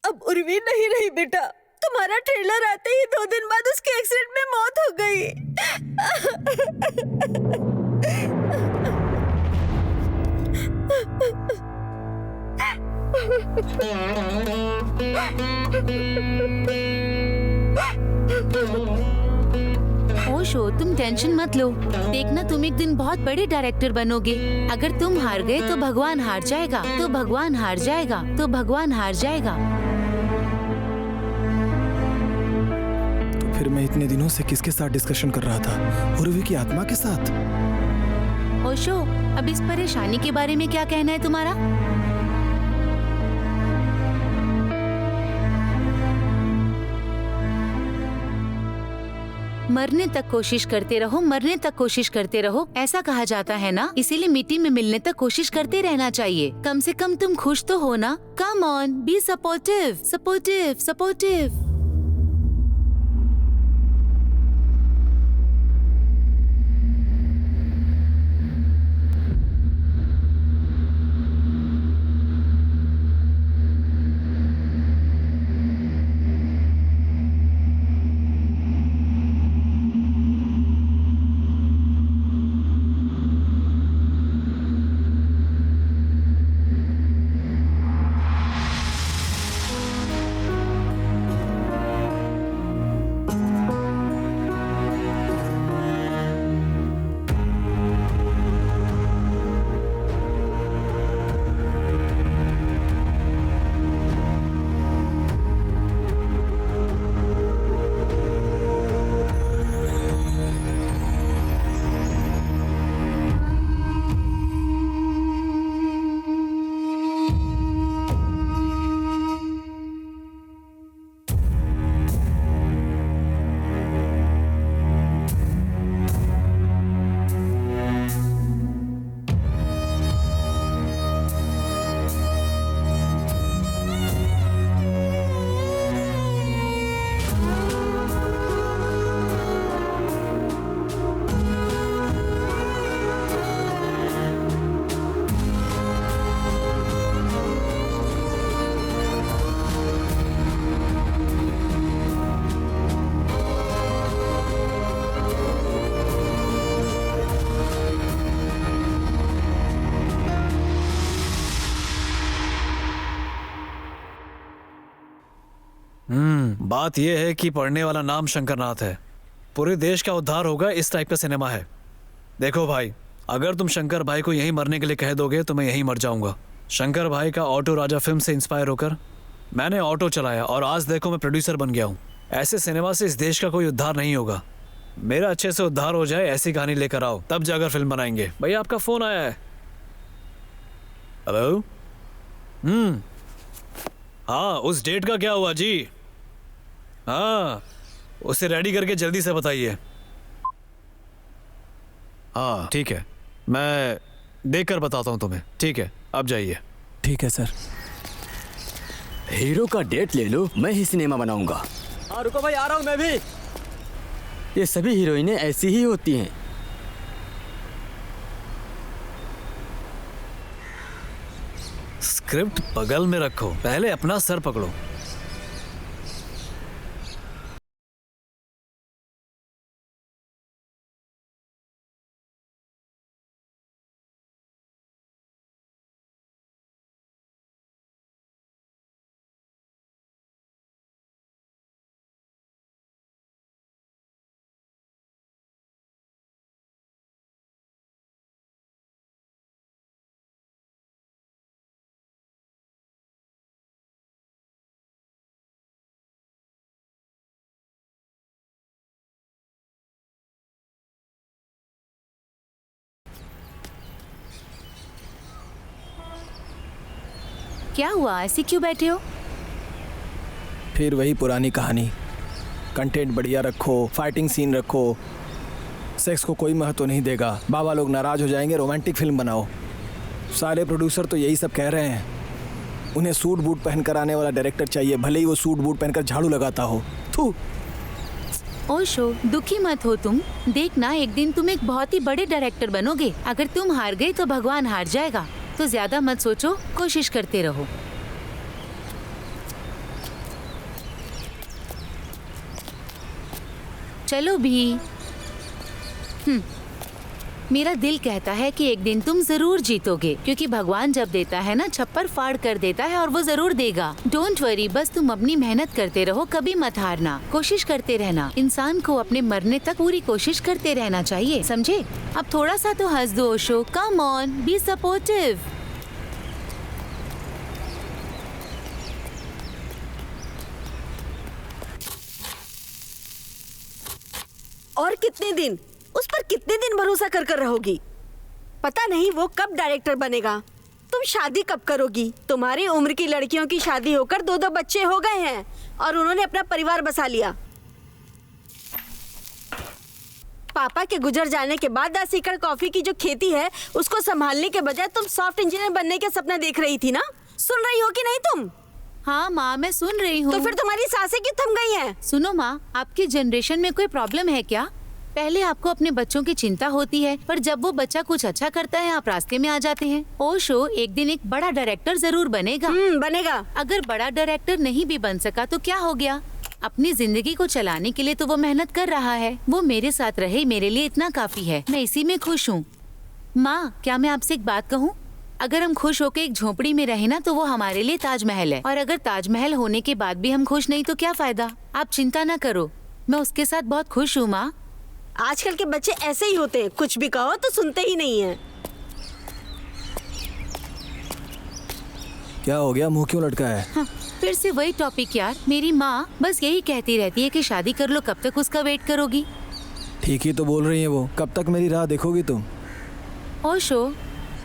अब उर्वी नहीं रही बेटा, तुम्हारा ट्रेलर आते ही 2 दिन बाद उसके एक्सीडेंट में मौत हो गई। ओशो, तुम टेंशन मत लो, देखना तुम एक दिन बहुत बड़े डायरेक्टर बनोगे। अगर तुम हार गए तो भगवान हार जाएगा, तो भगवान हार जाएगा, तो भगवान हार जाएगा। तो फिर मैं इतने दिनों से किसके साथ डिस्कशन कर रहा था? उर्वी की आत्मा के साथ। ओशो, अब इस परेशानी के बारे में क्या कहना है तुम्हारा? मरने तक कोशिश करते रहो, मरने तक कोशिश करते रहो, ऐसा कहा जाता है ना। इसीलिए मिट्टी में मिलने तक कोशिश करते रहना चाहिए। कम से कम तुम खुश तो हो ना। Come on, be supportive, supportive, supportive. बात यह है कि पढ़ने वाला नाम शंकरनाथ है। पूरे देश का उद्धार होगा, इस टाइप का सिनेमा है। देखो भाई, अगर तुम शंकर भाई को यहीं मरने के लिए कह दोगे तो मैं यहीं मर जाऊंगा। शंकर भाई का ऑटो राजा फिल्म से इंस्पायर होकर मैंने ऑटो चलाया और आज देखो मैं प्रोड्यूसर बन गया हूँ। ऐसे सिनेमा से इस देश का कोई उद्धार नहीं होगा। मेरा अच्छे से उद्धार हो जाए ऐसी कहानी लेकर आओ, तब जाकर फिल्म बनाएंगे। भैया आपका फोन आया है। हेलो। हाँ, उस डेट का क्या हुआ जी? हाँ, उसे रेडी करके जल्दी से बताइए। हाँ ठीक है, मैं देखकर बताता हूँ तुम्हें। ठीक है, अब जाइए। ठीक है सर। हीरो का डेट ले लो, मैं ही सिनेमा बनाऊंगा। हाँ रुको भाई, आ रहा हूँ मैं भी। ये सभी हीरोइनें ऐसी ही होती हैं। स्क्रिप्ट बगल में रखो, पहले अपना सर पकड़ो। क्या हुआ, ऐसे क्यों बैठे हो? फिर वही पुरानी कहानी। कंटेंट बढ़िया रखो, फाइटिंग सीन रखो, सेक्स को कोई महत्व नहीं देगा, बाबा लोग नाराज हो जाएंगे, रोमांटिक फिल्म बनाओ। सारे प्रोड्यूसर तो यही सब कह रहे हैं। उन्हें सूट बूट पहनकर आने वाला डायरेक्टर चाहिए, भले ही वो सूट बूट पहनकर झाड़ू लगाता हो। थू। ओशो, दुखी मत हो तुम। देखना, एक दिन तुम एक बहुत ही बड़े डायरेक्टर बनोगे। अगर तुम हार गए तो भगवान हार जाएगा। तो ज्यादा मत सोचो, कोशिश करते रहो। चलो भी। मेरा दिल कहता है कि एक दिन तुम जरूर जीतोगे, क्योंकि भगवान जब देता है ना, छप्पर फाड़ कर देता है और वो जरूर देगा। डोंट वरी, बस तुम अपनी मेहनत करते रहो, कभी मत हारना, कोशिश करते रहना। इंसान को अपने मरने तक पूरी कोशिश करते रहना चाहिए, समझे? अब थोड़ा सा तो हंस दो Osho, come on, be supportive. और कितने दिन, उस पर कितने दिन भरोसा कर कर रहोगी? पता नहीं वो कब डायरेक्टर बनेगा। तुम शादी कब करोगी? तुम्हारी उम्र की लड़कियों की शादी होकर 2-2 बच्चे हो गए हैं और उन्होंने अपना परिवार बसा लिया। पापा के गुजर जाने के बाद 10 एकड़ कॉफी की जो खेती है उसको संभालने के बजाय तुम सॉफ्ट इंजीनियर बनने के सपना देख रही थी ना? सुन रही हो कि नहीं तुम? हाँ माँ, मैं सुन रही हूँ। तो फिर तुम्हारी सांसें क्यों थम गई हैं? सुनो माँ, आपकी जनरेशन में कोई प्रॉब्लम है क्या? पहले आपको अपने बच्चों की चिंता होती है, पर जब वो बच्चा कुछ अच्छा करता है आप रास्ते में आ जाते हैं। ओशो एक दिन एक बड़ा डायरेक्टर जरूर बनेगा। बनेगा। अगर बड़ा डायरेक्टर नहीं भी बन सका तो क्या हो गया? अपनी जिंदगी को चलाने के लिए तो वो मेहनत कर रहा है। वो मेरे साथ रहे, मेरे लिए इतना काफी है। मैं इसी में खुश हूँ। माँ, क्या मैं आपसे एक बात कहूँ? अगर हम खुश होकर एक झोपड़ी में रहे ना तो वो हमारे लिए ताजमहल है, और अगर ताजमहल होने के बाद भी हम खुश नहीं तो क्या फायदा? आप चिंता न करो, मैं उसके साथ बहुत खुश हूँ माँ। आजकल के बच्चे ऐसे ही होते हैं, कुछ भी कहो तो सुनते ही नहीं हैं। क्या हो गया, मुंह क्यों लटका है? हाँ, फिर से वही टॉपिक यार। मेरी माँ बस यही कहती रहती है कि शादी कर लो, कब तक उसका वेट करोगी? ठीक ही तो बोल रही है वो। कब तक मेरी राह देखोगी तुम? ओशो,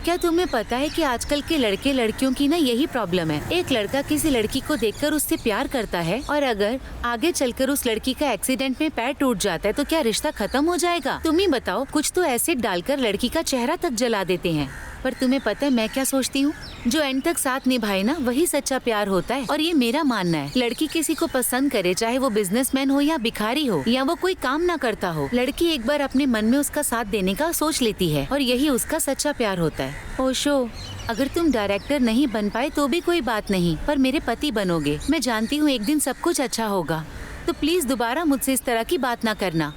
क्या तुम्हें पता है कि आजकल के लड़के लड़कियों की ना यही प्रॉब्लम है। एक लड़का किसी लड़की को देखकर उससे प्यार करता है, और अगर आगे चलकर उस लड़की का एक्सीडेंट में पैर टूट जाता है तो क्या रिश्ता खत्म हो जाएगा? तुम ही बताओ। कुछ तो एसिड डालकर लड़की का चेहरा तक जला देते हैं। पर तुम्हें पता है मैं क्या सोचती हूँ? जो एंड तक साथ निभाए ना वही सच्चा प्यार होता है। और ये मेरा मानना है। लड़की किसी को पसंद करे, चाहे वो बिजनेसमैन हो या भिखारी हो या वो कोई काम ना करता हो, लड़की एक बार अपने मन में उसका साथ देने का सोच लेती है, और यही उसका सच्चा प्यार होता है। ओशो, अगर तुम डायरेक्टर नहीं बन पाए तो भी कोई बात नहीं, पर मेरे पति बनोगे। मैं जानती हूँ एक दिन सब कुछ अच्छा होगा। तो प्लीज दोबारा मुझसे इस तरह की बात ना करना।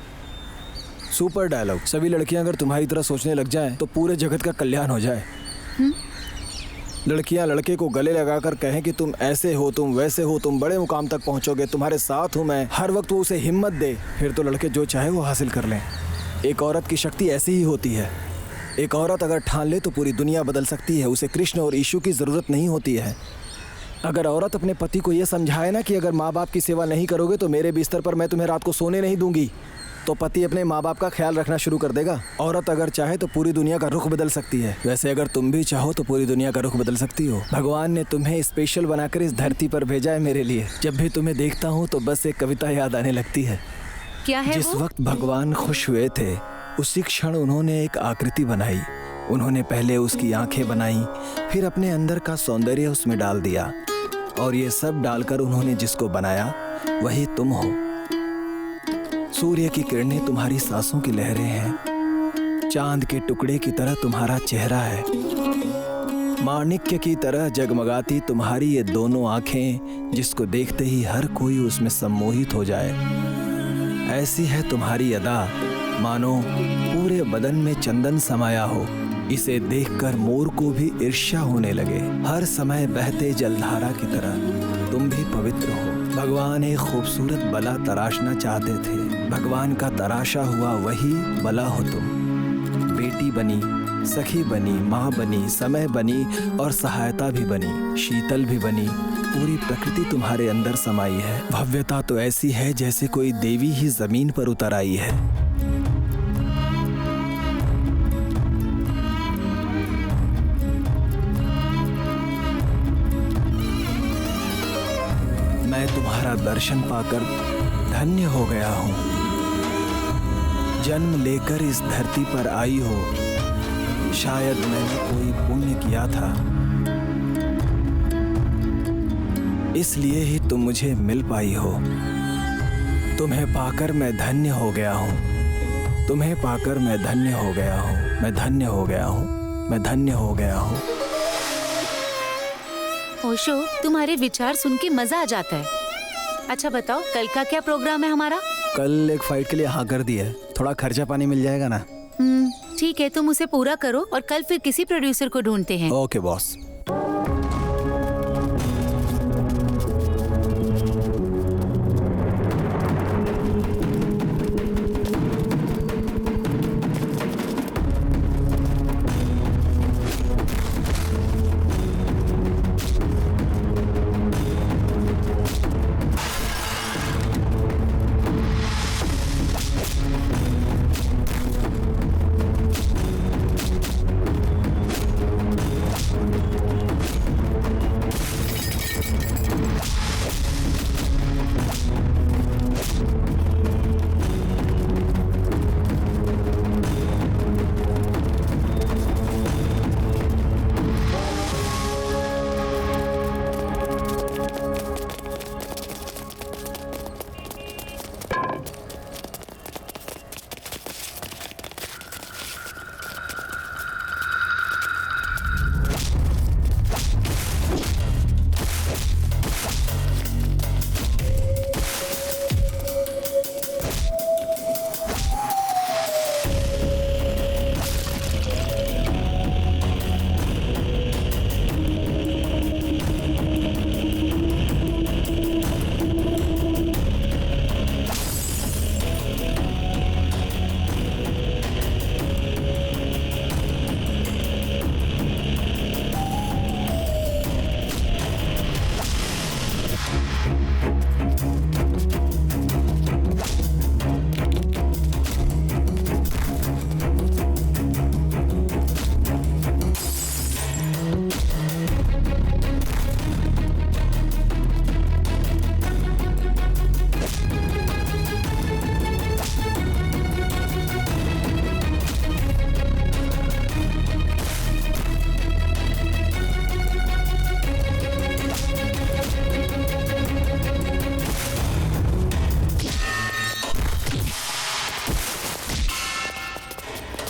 Super dialogue. सभी लड़कियां अगर तुम्हारी तरह सोचने लग जाएं तो पूरे जगत का कल्याण हो जाए। लड़कियां लड़के को गले लगाकर कहें कि तुम ऐसे हो, तुम वैसे हो, तुम बड़े मुकाम तक पहुंचोगे, तुम्हारे साथ हूं मैं, हर वक्त वो उसे हिम्मत दे, फिर तो लड़के जो चाहे वो हासिल कर लें। एक औरत की शक्ति ऐसी ही होती है। एक औरत अगर ठान ले तो पूरी दुनिया बदल सकती है। उसे कृष्ण और यीशु की ज़रूरत नहीं होती है। अगर औरत अपने पति को ये समझाए ना कि अगर माँ बाप की सेवा नहीं करोगे तो मेरे बिस्तर पर मैं तुम्हें रात को सोने नहीं दूंगी, तो पति अपने माँ बाप का ख्याल रखना शुरू कर देगा। औरत अगर चाहे तो पूरी दुनिया का रुख बदल सकती है। वैसे अगर तुम भी चाहो तो पूरी दुनिया का रुख बदल सकती हो। भगवान ने तुम्हें स्पेशल बनाकर इस धरती पर भेजा है मेरे लिए। जब भी तुम्हें देखता हूँ तो बस एक कविता याद आने लगती है। क्या है जिस वो? वक्त भगवान खुश हुए थे उसी क्षण उन्होंने एक आकृति बनाई। उन्होंने पहले उसकी आंखें बनाई, फिर अपने अंदर का सौंदर्य उसमें डाल दिया, और ये सब डालकर उन्होंने जिसको बनाया वही तुम हो। सूर्य की किरणें तुम्हारी सांसों की लहरें हैं। चांद के टुकड़े की तरह तुम्हारा चेहरा है। माणिक्य की तरह जगमगाती तुम्हारी ये दोनों आंखें, जिसको देखते ही हर कोई उसमें सम्मोहित हो जाए। ऐसी है तुम्हारी अदा, मानो पूरे बदन में चंदन समाया हो। इसे देखकर मोर को भी ईर्ष्या होने लगे। हर समय बहते जलधारा की तरह तुम भी पवित्र हो। भगवान एक खूबसूरत बला तराशना चाहते थे। भगवान का तराशा हुआ वही बला हो तुम। बेटी बनी, सखी बनी, माँ बनी, समय बनी और सहायता भी बनी, शीतल भी बनी। पूरी प्रकृति तुम्हारे अंदर समाई है। भव्यता तो ऐसी है जैसे कोई देवी ही जमीन पर उतर आई है। मैं तुम्हारा दर्शन पाकर धन्य हो गया हूँ। जन्म लेकर इस धरती पर आई हो, शायद मैंने कोई पुण्य किया था, इसलिए ही तुम मुझे मिल पाई हो। तुम्हें पाकर मैं धन्य हो गया हूँ। तुम्हें पाकर मैं धन्य हो गया हूँ। मैं धन्य हो गया हूँ। मैं धन्य हो गया हूँ। ओशो, तुम्हारे विचार सुन के मजा आ जाता है। अच्छा बताओ, कल का क्या प्रोग्राम है हमारा? कल एक फाइट के लिए हाँ कर दी है। थोड़ा खर्चा पानी मिल जाएगा ना? ठीक है, तुम उसे पूरा करो और कल फिर किसी प्रोड्यूसर को ढूंढते हैं। Okay boss.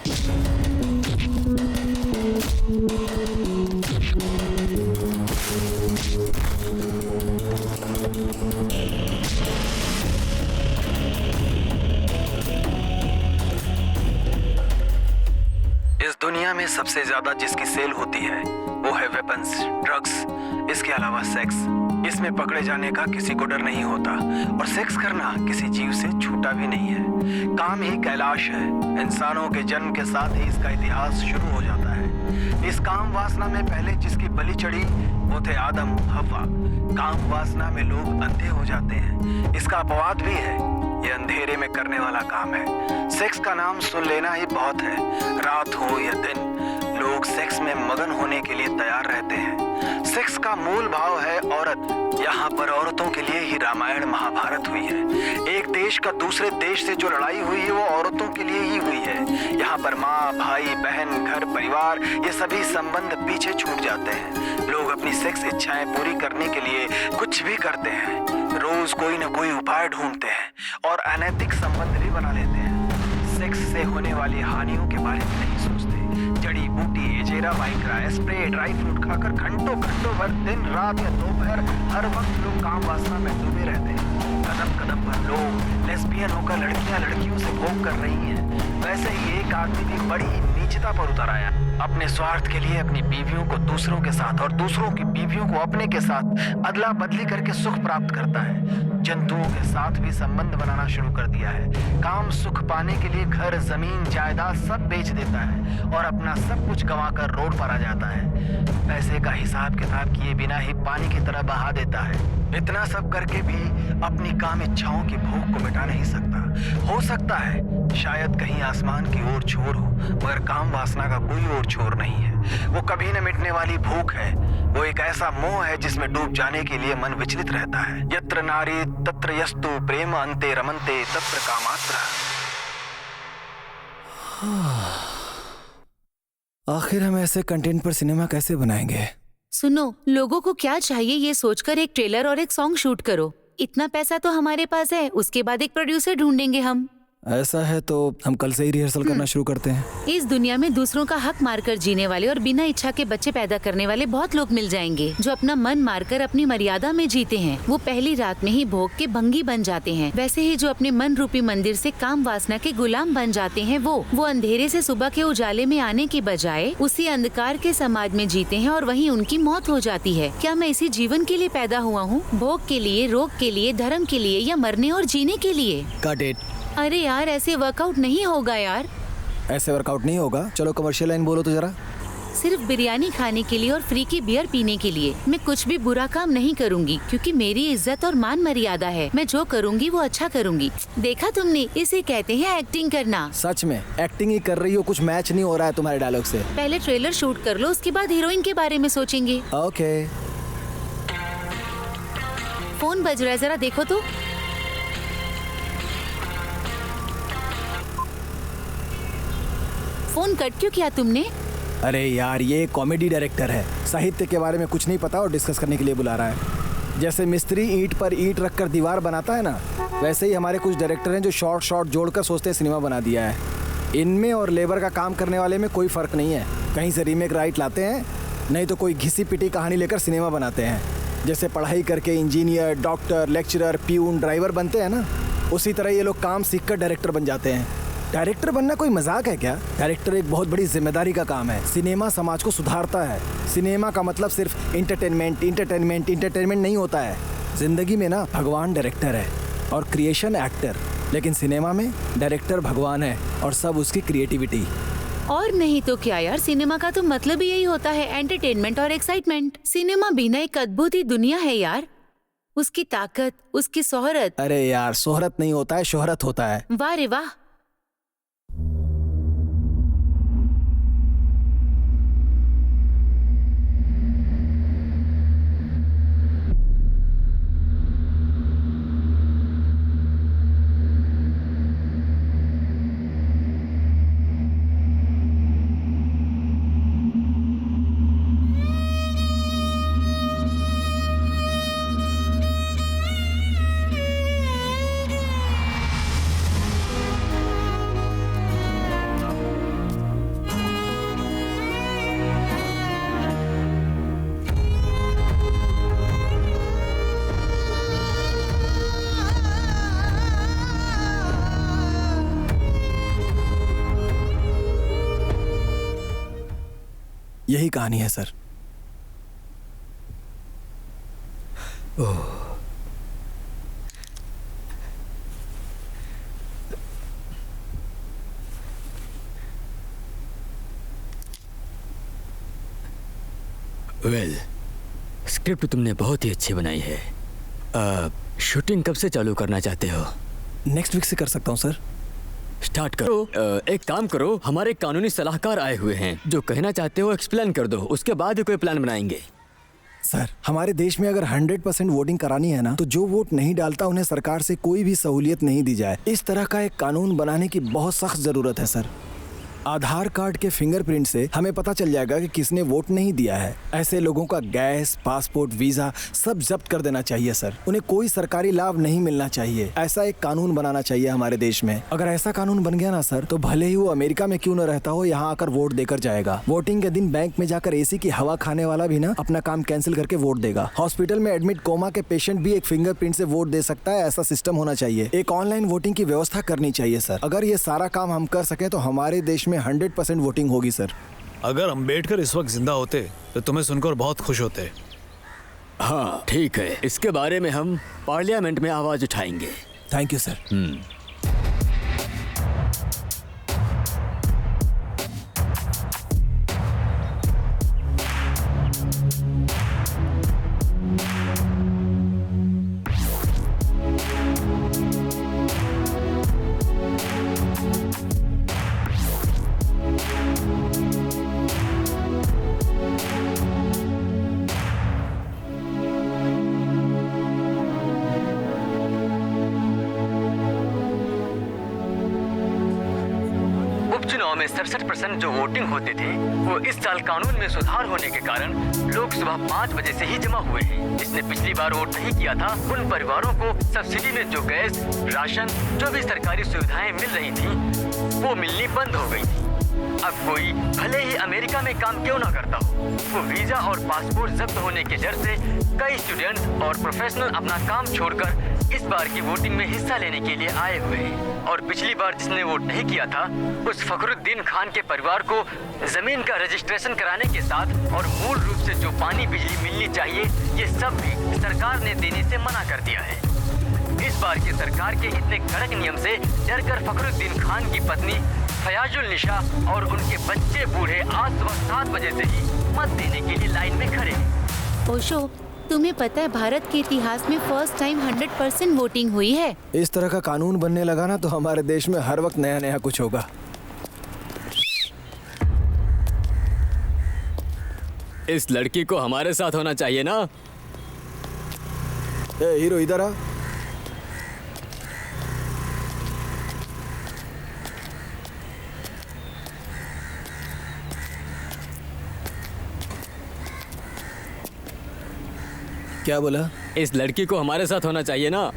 इस दुनिया में सबसे ज्यादा जिसकी सेल होती है वो है वेपन्स, ड्रग्स, इसके अलावा सेक्स। इसमें पकड़े जाने का किसी को डर नहीं होता और सेक्स करना किसी जीव से छूटा भी नहीं है। काम ही कैलाश है। इंसानों के जन्म के साथ ही इसका इतिहास शुरू हो जाता है। इस काम वासना में पहले जिसकी बलि चढ़ी वो थे आदम हव्वा। काम वासना में लोग अंधे हो जाते हैं। इसका अपवाद भी है, ये अंधेरे में करने वाला काम है। सेक्स का नाम सुन लेना ही बहुत है। रात हो या दिन, लोग सेक्स में मगन होने के लिए तैयार रहते हैं। सेक्स का मूल भाव है औरत। यहाँ पर औरतों के लिए ही रामायण महाभारत हुई है। एक देश का दूसरे देश से जो लड़ाई हुई है वो औरतों के लिए ही हुई है। यहाँ पर माँ, भाई, बहन, घर, परिवार, ये सभी संबंध पीछे छूट जाते हैं। लोग अपनी सेक्स इच्छाएं पूरी करने के लिए कुछ भी करते हैं। रोज कोई न कोई उपाय ढूंढते हैं और अनैतिक संबंध भी बना लेते हैं। सेक्स से होने वाली हानियों के बारे में नहीं सोचते। जड़ी बूटी, एजेरा, वाइग्रा, स्प्रे, ड्राई फ्रूट खाकर घंटों भर, दिन रात या दोपहर, हर वक्त लोग काम वासना में डूबे रहते हैं। कदम कदम पर लोग लेस्बियन होकर लड़कियां लड़कियों से भोग कर रही हैं। वैसे ही एक आदमी भी बड़ी नीचता पर उतर आया। अपने स्वार्थ के लिए अपनी बीवियों को दूसरों के साथ और दूसरों की बीवियों को अपने के साथ अदला बदली करके सुख प्राप्त करता है। जंतुओं के साथ भी संबंध बनाना शुरू कर दिया है। काम सुख पाने के लिए घर, जमीन, जायदाद सब बेच देता है और अपना सब कुछ गंवाकर रोड पर आ जाता है। पैसे का हिसाब किताब किए बिना ही पानी की तरह बहा देता है। इतना सब करके भी अपनी काम इच्छाओं की भूख को मिटा नहीं सकता। हो सकता है शायद कहीं आसमान की ओर छोर हो, मगर काम वासना का कोई और छोर नहीं है। वो कभी न मिटने वाली भूख है। वो एक ऐसा मोह है जिसमें डूब जाने के लिए मन विचलित रहता है। यत्र नारी तत्र यस्तु प्रेम अन्ते रमन्ते तत्र कामात्र। आखिर हम ऐसे कंटेंट पर सिनेमा कैसे बनाएंगे? सुनो, लोगों को क्या चाहिए ये सोचकर एक ट्रेलर और एक सॉन्ग शूट करो। इतना पैसा तो हमारे पास है, उसके बाद एक प्रोड्यूसर ढूंढेंगे हम। ऐसा है तो हम कल से ही रिहर्सल करना शुरू करते हैं। इस दुनिया में दूसरों का हक मारकर जीने वाले और बिना इच्छा के बच्चे पैदा करने वाले बहुत लोग मिल जाएंगे जो अपना मन मारकर अपनी मर्यादा में जीते हैं। वो पहली रात में ही भोग के भंगी बन जाते हैं। वैसे ही जो अपने मन रूपी मंदिर से काम वासना के गुलाम बन जाते हैं, वो अंधेरे से सुबह के उजाले में आने की बजाय उसी अंधकार के समाज में जीते हैं और वहीं उनकी मौत हो जाती है। क्या मैं इसी जीवन के लिए पैदा हुआ हूँ? भोग के लिए, रोग के लिए, धर्म के लिए या मरने और जीने के लिए? Got it. अरे यार, ऐसे वर्कआउट नहीं होगा यार। ऐसे वर्कआउट नहीं होगा। चलो कमर्शियल लाइन बोलो तो जरा। सिर्फ बिरयानी खाने के लिए और फ्री की बियर पीने के लिए मैं कुछ भी बुरा काम नहीं करूंगी, क्योंकि मेरी इज्जत और मान मर्यादा है। मैं जो करूंगी वो अच्छा करूंगी। देखा तुमने, इसे कहते हैं एक्टिंग करना। सच में एक्टिंग ही कर रही हो, कुछ मैच नहीं हो रहा है तुम्हारे डायलॉग से। पहले ट्रेलर शूट कर लो, उसके बाद हीरोइन के बारे में सोचेंगे। ओके। फोन बज रहा है, जरा देखो तो। फोन कट क्यों किया तुमने? अरे यार, ये कॉमेडी डायरेक्टर है, साहित्य के बारे में कुछ नहीं पता और डिस्कस करने के लिए बुला रहा है। जैसे मिस्त्री ईंट पर ईंट रखकर दीवार बनाता है ना, वैसे ही हमारे कुछ डायरेक्टर हैं जो शॉर्ट जोड़कर सोचते हैं सिनेमा बना दिया है। इनमें और लेबर का काम करने वाले में कोई फर्क नहीं है। कहीं से रीमेक राइट लाते हैं, नहीं तो कोई घिसी पिटी कहानी लेकर सिनेमा बनाते हैं। जैसे पढ़ाई करके engineer, doctor, lecturer, peon, driver बनते हैं ना, उसी तरह ये लोग काम सीखकर डायरेक्टर बन जाते हैं। डायरेक्टर बनना कोई मजाक है क्या? डायरेक्टर एक बहुत बड़ी जिम्मेदारी का काम है। सिनेमा समाज को सुधारता है। सिनेमा का मतलब सिर्फ इंटरटेनमेंट नहीं होता है। जिंदगी में ना भगवान डायरेक्टर है और क्रिएशन एक्टर, लेकिन सिनेमा में डायरेक्टर भगवान है और सब उसकी क्रिएटिविटी। और नहीं तो क्या यार, सिनेमा का तो मतलब ही यही होता है, एंटरटेनमेंट और एक्साइटमेंट। सिनेमा भी ना एक अद्भुत ही दुनिया है यार। उसकी ताकत, उसकी शोहरत। अरे यार, शोहरत नहीं होता है, शोहरत होता है। वाह रे वाह। यही कहानी है सर। वेल, स्क्रिप्ट तुमने बहुत ही अच्छी बनाई है। शूटिंग कब से चालू करना चाहते हो? नेक्स्ट वीक से कर सकता हूँ सर। स्टार्ट करो। एक काम करो, हमारे कानूनी सलाहकार आए हुए हैं, जो कहना चाहते हो एक्सप्लेन कर दो, उसके बाद ही कोई प्लान बनाएंगे। सर, हमारे देश में अगर 100% वोटिंग करानी है ना, तो जो वोट नहीं डालता उन्हें सरकार से कोई भी सहूलियत नहीं दी जाए। इस तरह का एक कानून बनाने की बहुत सख्त जरूरत है सर। आधार कार्ड के फिंगरप्रिंट से हमें पता चल जाएगा कि किसने वोट नहीं दिया है। ऐसे लोगों का गैस, पासपोर्ट, वीजा सब जब्त कर देना चाहिए सर। उन्हें कोई सरकारी लाभ नहीं मिलना चाहिए। ऐसा एक कानून बनाना चाहिए हमारे देश में। अगर ऐसा कानून बन गया ना सर, तो भले ही वो अमेरिका में क्यों न रहता हो, यहाँ आकर वोट देकर जाएगा। वोटिंग के दिन बैंक में जाकर एसी की हवा खाने वाला भी ना अपना काम कैंसिल करके वोट देगा। हॉस्पिटल में एडमिट कोमा के पेशेंट भी एक फिंगरप्रिंट से वोट दे सकता है। ऐसा सिस्टम होना चाहिए। एक ऑनलाइन वोटिंग की व्यवस्था करनी चाहिए सर। अगर ये सारा काम हम कर सके तो हमारे देश में 100% वोटिंग होगी सर। अगर अम्बेडकर इस वक्त जिंदा होते तो तुम्हें सुनकर बहुत खुश होते। हाँ ठीक है, इसके बारे में हम पार्लियामेंट में आवाज उठाएंगे। Thank you sir. उपचुनाव में 67% जो वोटिंग होते थे, वो इस साल कानून में सुधार होने के कारण लोग सुबह 5 बजे से ही जमा हुए हैं। जिसने पिछली बार वोट नहीं किया था, उन परिवारों को सब्सिडी में जो गैस, राशन, जो भी सरकारी सुविधाएं मिल रही थी, वो मिलनी बंद हो गई थी। अब कोई भले ही अमेरिका में काम क्यों ना करता हो, वो वीजा और पासपोर्ट जब्त होने के डर से कई स्टूडेंट और प्रोफेशनल अपना काम छोड़कर इस बार की वोटिंग में हिस्सा लेने के लिए आए हुए हैं। और पिछली बार जिसने वोट नहीं किया था, उस फखरुद्दीन खान के परिवार को जमीन का रजिस्ट्रेशन कराने के साथ और मूल रूप से जो पानी बिजली मिलनी चाहिए, ये सब भी सरकार ने देने से मना कर दिया है। इस बार की सरकार के इतने कड़क नियम से डरकर फखरुद्दीन खान की पत्नी फयाजुल निशा और उनके बच्चे बूढ़े आज सुबह 7 बजे से ही मत देने के लिए लाइन में खड़े। ओशो, तुम्हें पता है भारत के इतिहास में फर्स्ट टाइम 100% वोटिंग हुई है। इस तरह का कानून बनने लगा ना, तो हमारे देश में हर वक्त नया नया कुछ होगा। इस लड़की को हमारे साथ होना चाहिए ना। ए हीरो, इधर आ। क्या बोला? इस लड़की को हमारे साथ होना चाहिए ना।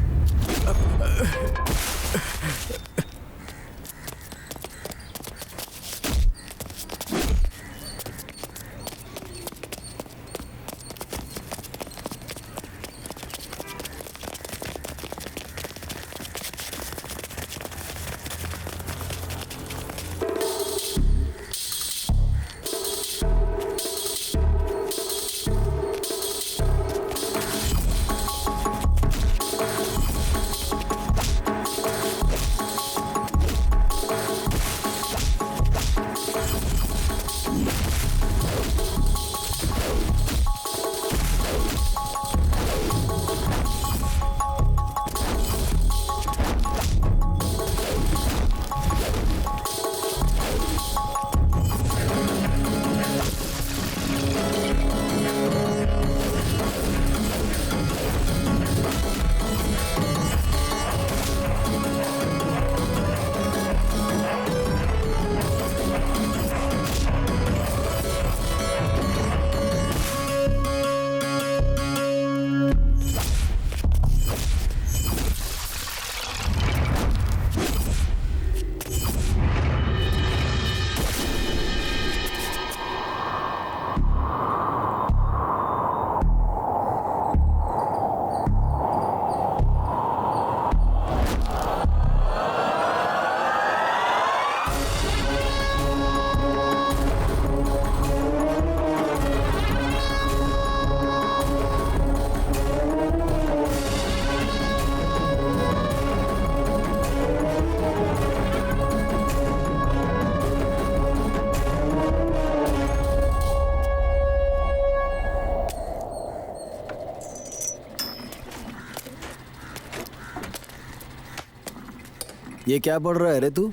ये क्या पढ़ रहा है रे तू?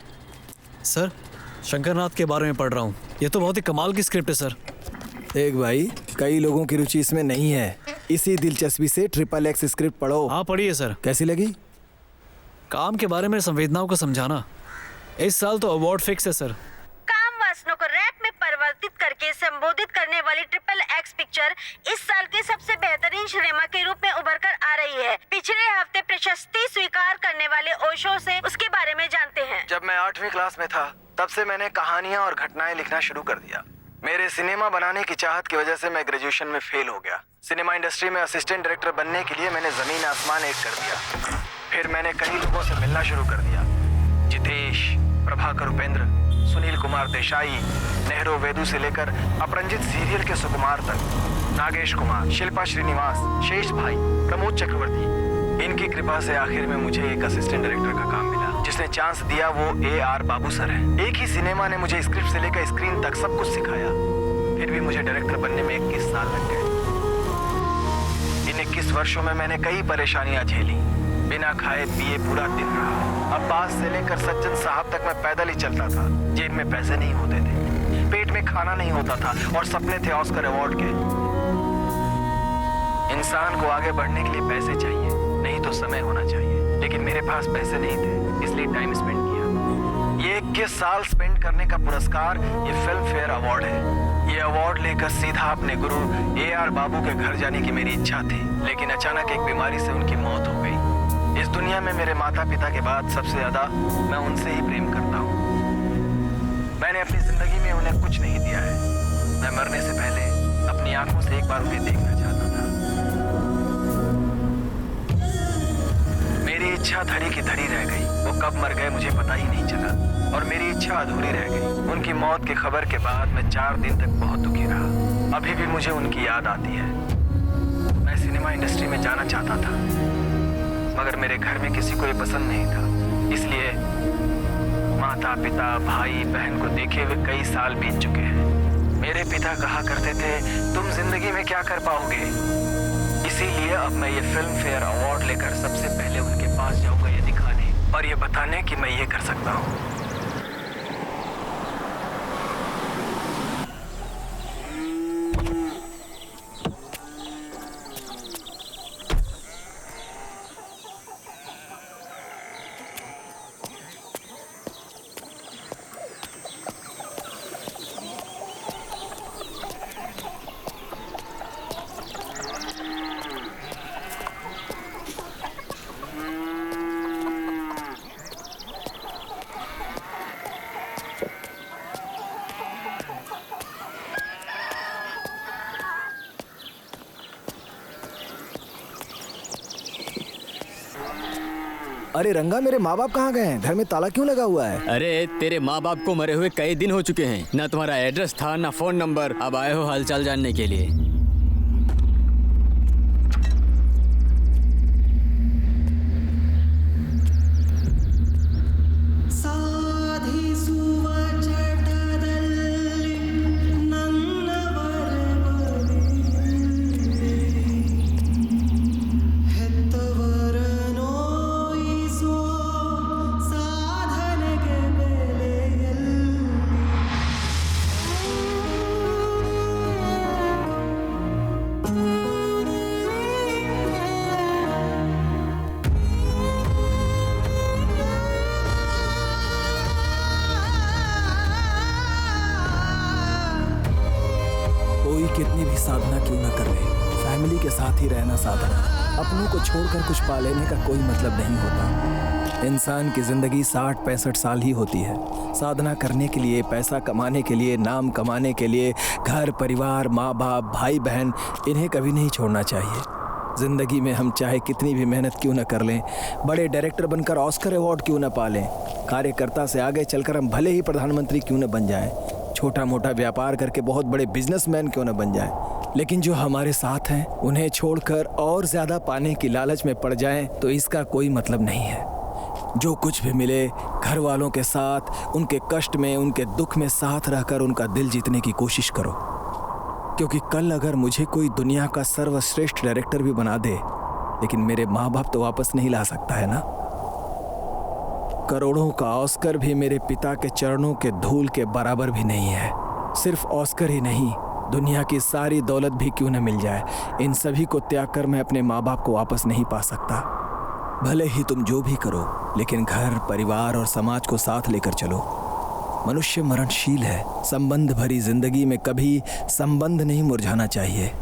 सर, शंकरनाथ के बारे में पढ़ रहा हूँ। ये तो बहुत ही कमाल की स्क्रिप्ट है सर। देख भाई, कई लोगों की रुचि इसमें नहीं है। इसी दिलचस्पी से XXX स्क्रिप्ट पढ़ो। हाँ पढ़िए सर। कैसी लगी? काम के बारे में संवेदनाओं को समझाना। इस साल तो अवार्ड फिक्स है सर। काम वासनों को रैप में परिवर्तित करके संबोधित करने वाली XXX पिक्चर इस साल के सबसे बेहतरीन सिनेमा के रूप में उभर कर आ रही है। पिछले हफ्ते प्रशस्ति स्वीकार करने वाले ओशो से उसके बारे में जानते हैं। जब मैं 8वीं क्लास में था, तब से मैंने कहानियां और घटनाएं लिखना शुरू कर दिया। मेरे सिनेमा बनाने की चाहत की वजह से मैं ग्रेजुएशन में फेल हो गया। सिनेमा इंडस्ट्री में असिस्टेंट डायरेक्टर बनने के लिए मैंने जमीन आसमान एक कर दिया। फिर मैंने कई लोगों से मिलना शुरू कर दिया। जितेश, प्रभाकर उपेंद्र, सुनील कुमार देसाई, नेहरू वेदु से लेकर अपरंजित सीरियल के सुकुमार तक, नागेश कुमार, शिल्पा श्रीनिवास, शेष भाई, प्रमोद चक्रवर्ती। इनकी कृपा से आखिर में मुझे एक असिस्टेंट डायरेक्टर का काम मिला। जिसने चांस दिया वो AR बाबू सर है। एक ही सिनेमा ने मुझे स्क्रिप्ट से लेकर स्क्रीन तक सब कुछ सिखाया। फिर भी मुझे डायरेक्टर बनने में 21 साल लग गए। इन 21 वर्षों में मैंने कई परेशानियां झेली। बिना खाए पिए पूरा दिन रहा। अब्बास से लेकर सज्जन साहब तक मैं पैदल ही चलता था। जेब में पैसे नहीं होते थे, पेट में खाना नहीं होता था और सपने थे ऑस्कर अवार्ड के। इंसान को आगे बढ़ने के लिए पैसे चाहिए, नहीं तो समय होना चाहिए। लेकिन मेरे पास पैसे नहीं थे, इसलिए टाइम स्पेंड किया। ये 21 साल स्पेंड करने का पुरस्कार ये फिल्म फेयर अवार्ड है। ये अवार्ड लेकर सीधा अपने गुरु AR बाबू के घर जाने की मेरी इच्छा थी, लेकिन अचानक एक बीमारी से उनकी मौत हो गई। इस दुनिया में मेरे माता पिता के बाद सबसे ज्यादा मैं उनसे ही प्रेम करता हूँ। मैंने अपनी जिंदगी में उन्हें कुछ नहीं दिया है। मैं मरने से पहले अपनी आंखों से एक बार उन्हें देखना चाहता था। मेरी इच्छा धरी की धरी रह गई। वो कब मर गए मुझे पता ही नहीं चला और मेरी इच्छा अधूरी रह गई। उनकी मौत की खबर के बाद मैं 4 दिन तक बहुत दुखी रहा। अभी भी मुझे उनकी याद आती है। मैं सिनेमा इंडस्ट्री में जाना चाहता था, मगर मेरे घर में किसी को ये पसंद नहीं था। इसलिए माता पिता भाई बहन को देखे हुए कई साल बीत चुके हैं। मेरे पिता कहा करते थे, तुम जिंदगी में क्या कर पाओगे। इसीलिए अब मैं ये फिल्म फेयर अवार्ड लेकर सबसे पहले उनके पास जाऊंगा, ये दिखाने और ये बताने कि मैं ये कर सकता हूँ। अरे रंगा, मेरे माँ बाप कहाँ गए हैं? घर में ताला क्यों लगा हुआ है? अरे तेरे माँ बाप को मरे हुए कई दिन हो चुके हैं। ना तुम्हारा एड्रेस था ना फोन नंबर। अब आए हो हालचाल जानने के लिए। कितनी भी साधना क्यों न कर ले, फैमिली के साथ ही रहना साधना। अपनों को छोड़कर कुछ पा लेने का कोई मतलब नहीं होता। इंसान की जिंदगी 60-65 साल ही होती है। साधना करने के लिए, पैसा कमाने के लिए, नाम कमाने के लिए घर परिवार, माँ बाप, भाई बहन, इन्हें कभी नहीं छोड़ना चाहिए। जिंदगी में हम चाहे कितनी भी मेहनत क्यों न कर लें, बड़े डायरेक्टर बनकर ऑस्कर अवार्ड क्यों न पा लें, कार्यकर्ता से आगे चलकर हम भले ही प्रधानमंत्री क्यों न बन जाएं, छोटा मोटा व्यापार करके बहुत बड़े बिजनेसमैन क्यों न बन जाएं, लेकिन जो हमारे साथ हैं उन्हें छोड़कर और ज्यादा पाने की लालच में पड़ जाएं तो इसका कोई मतलब नहीं है। जो कुछ भी मिले, घर वालों के साथ, उनके कष्ट में, उनके दुख में साथ रहकर उनका दिल जीतने की कोशिश करो। क्योंकि कल अगर मुझे कोई दुनिया का सर्वश्रेष्ठ डायरेक्टर भी बना दे, लेकिन मेरे माँ बाप तो वापस नहीं ला सकता है ना। करोड़ों का ऑस्कर भी मेरे पिता के चरणों के धूल के बराबर भी नहीं है। सिर्फ ऑस्कर ही नहीं, दुनिया की सारी दौलत भी क्यों न मिल जाए, इन सभी को त्याग कर मैं अपने माँ बाप को वापस नहीं पा सकता। भले ही तुम जो भी करो, लेकिन घर, परिवार और समाज को साथ लेकर चलो। मनुष्य मरणशील है। संबंध भरी जिंदगी में कभी संबंध नहीं मुरझाना चाहिए।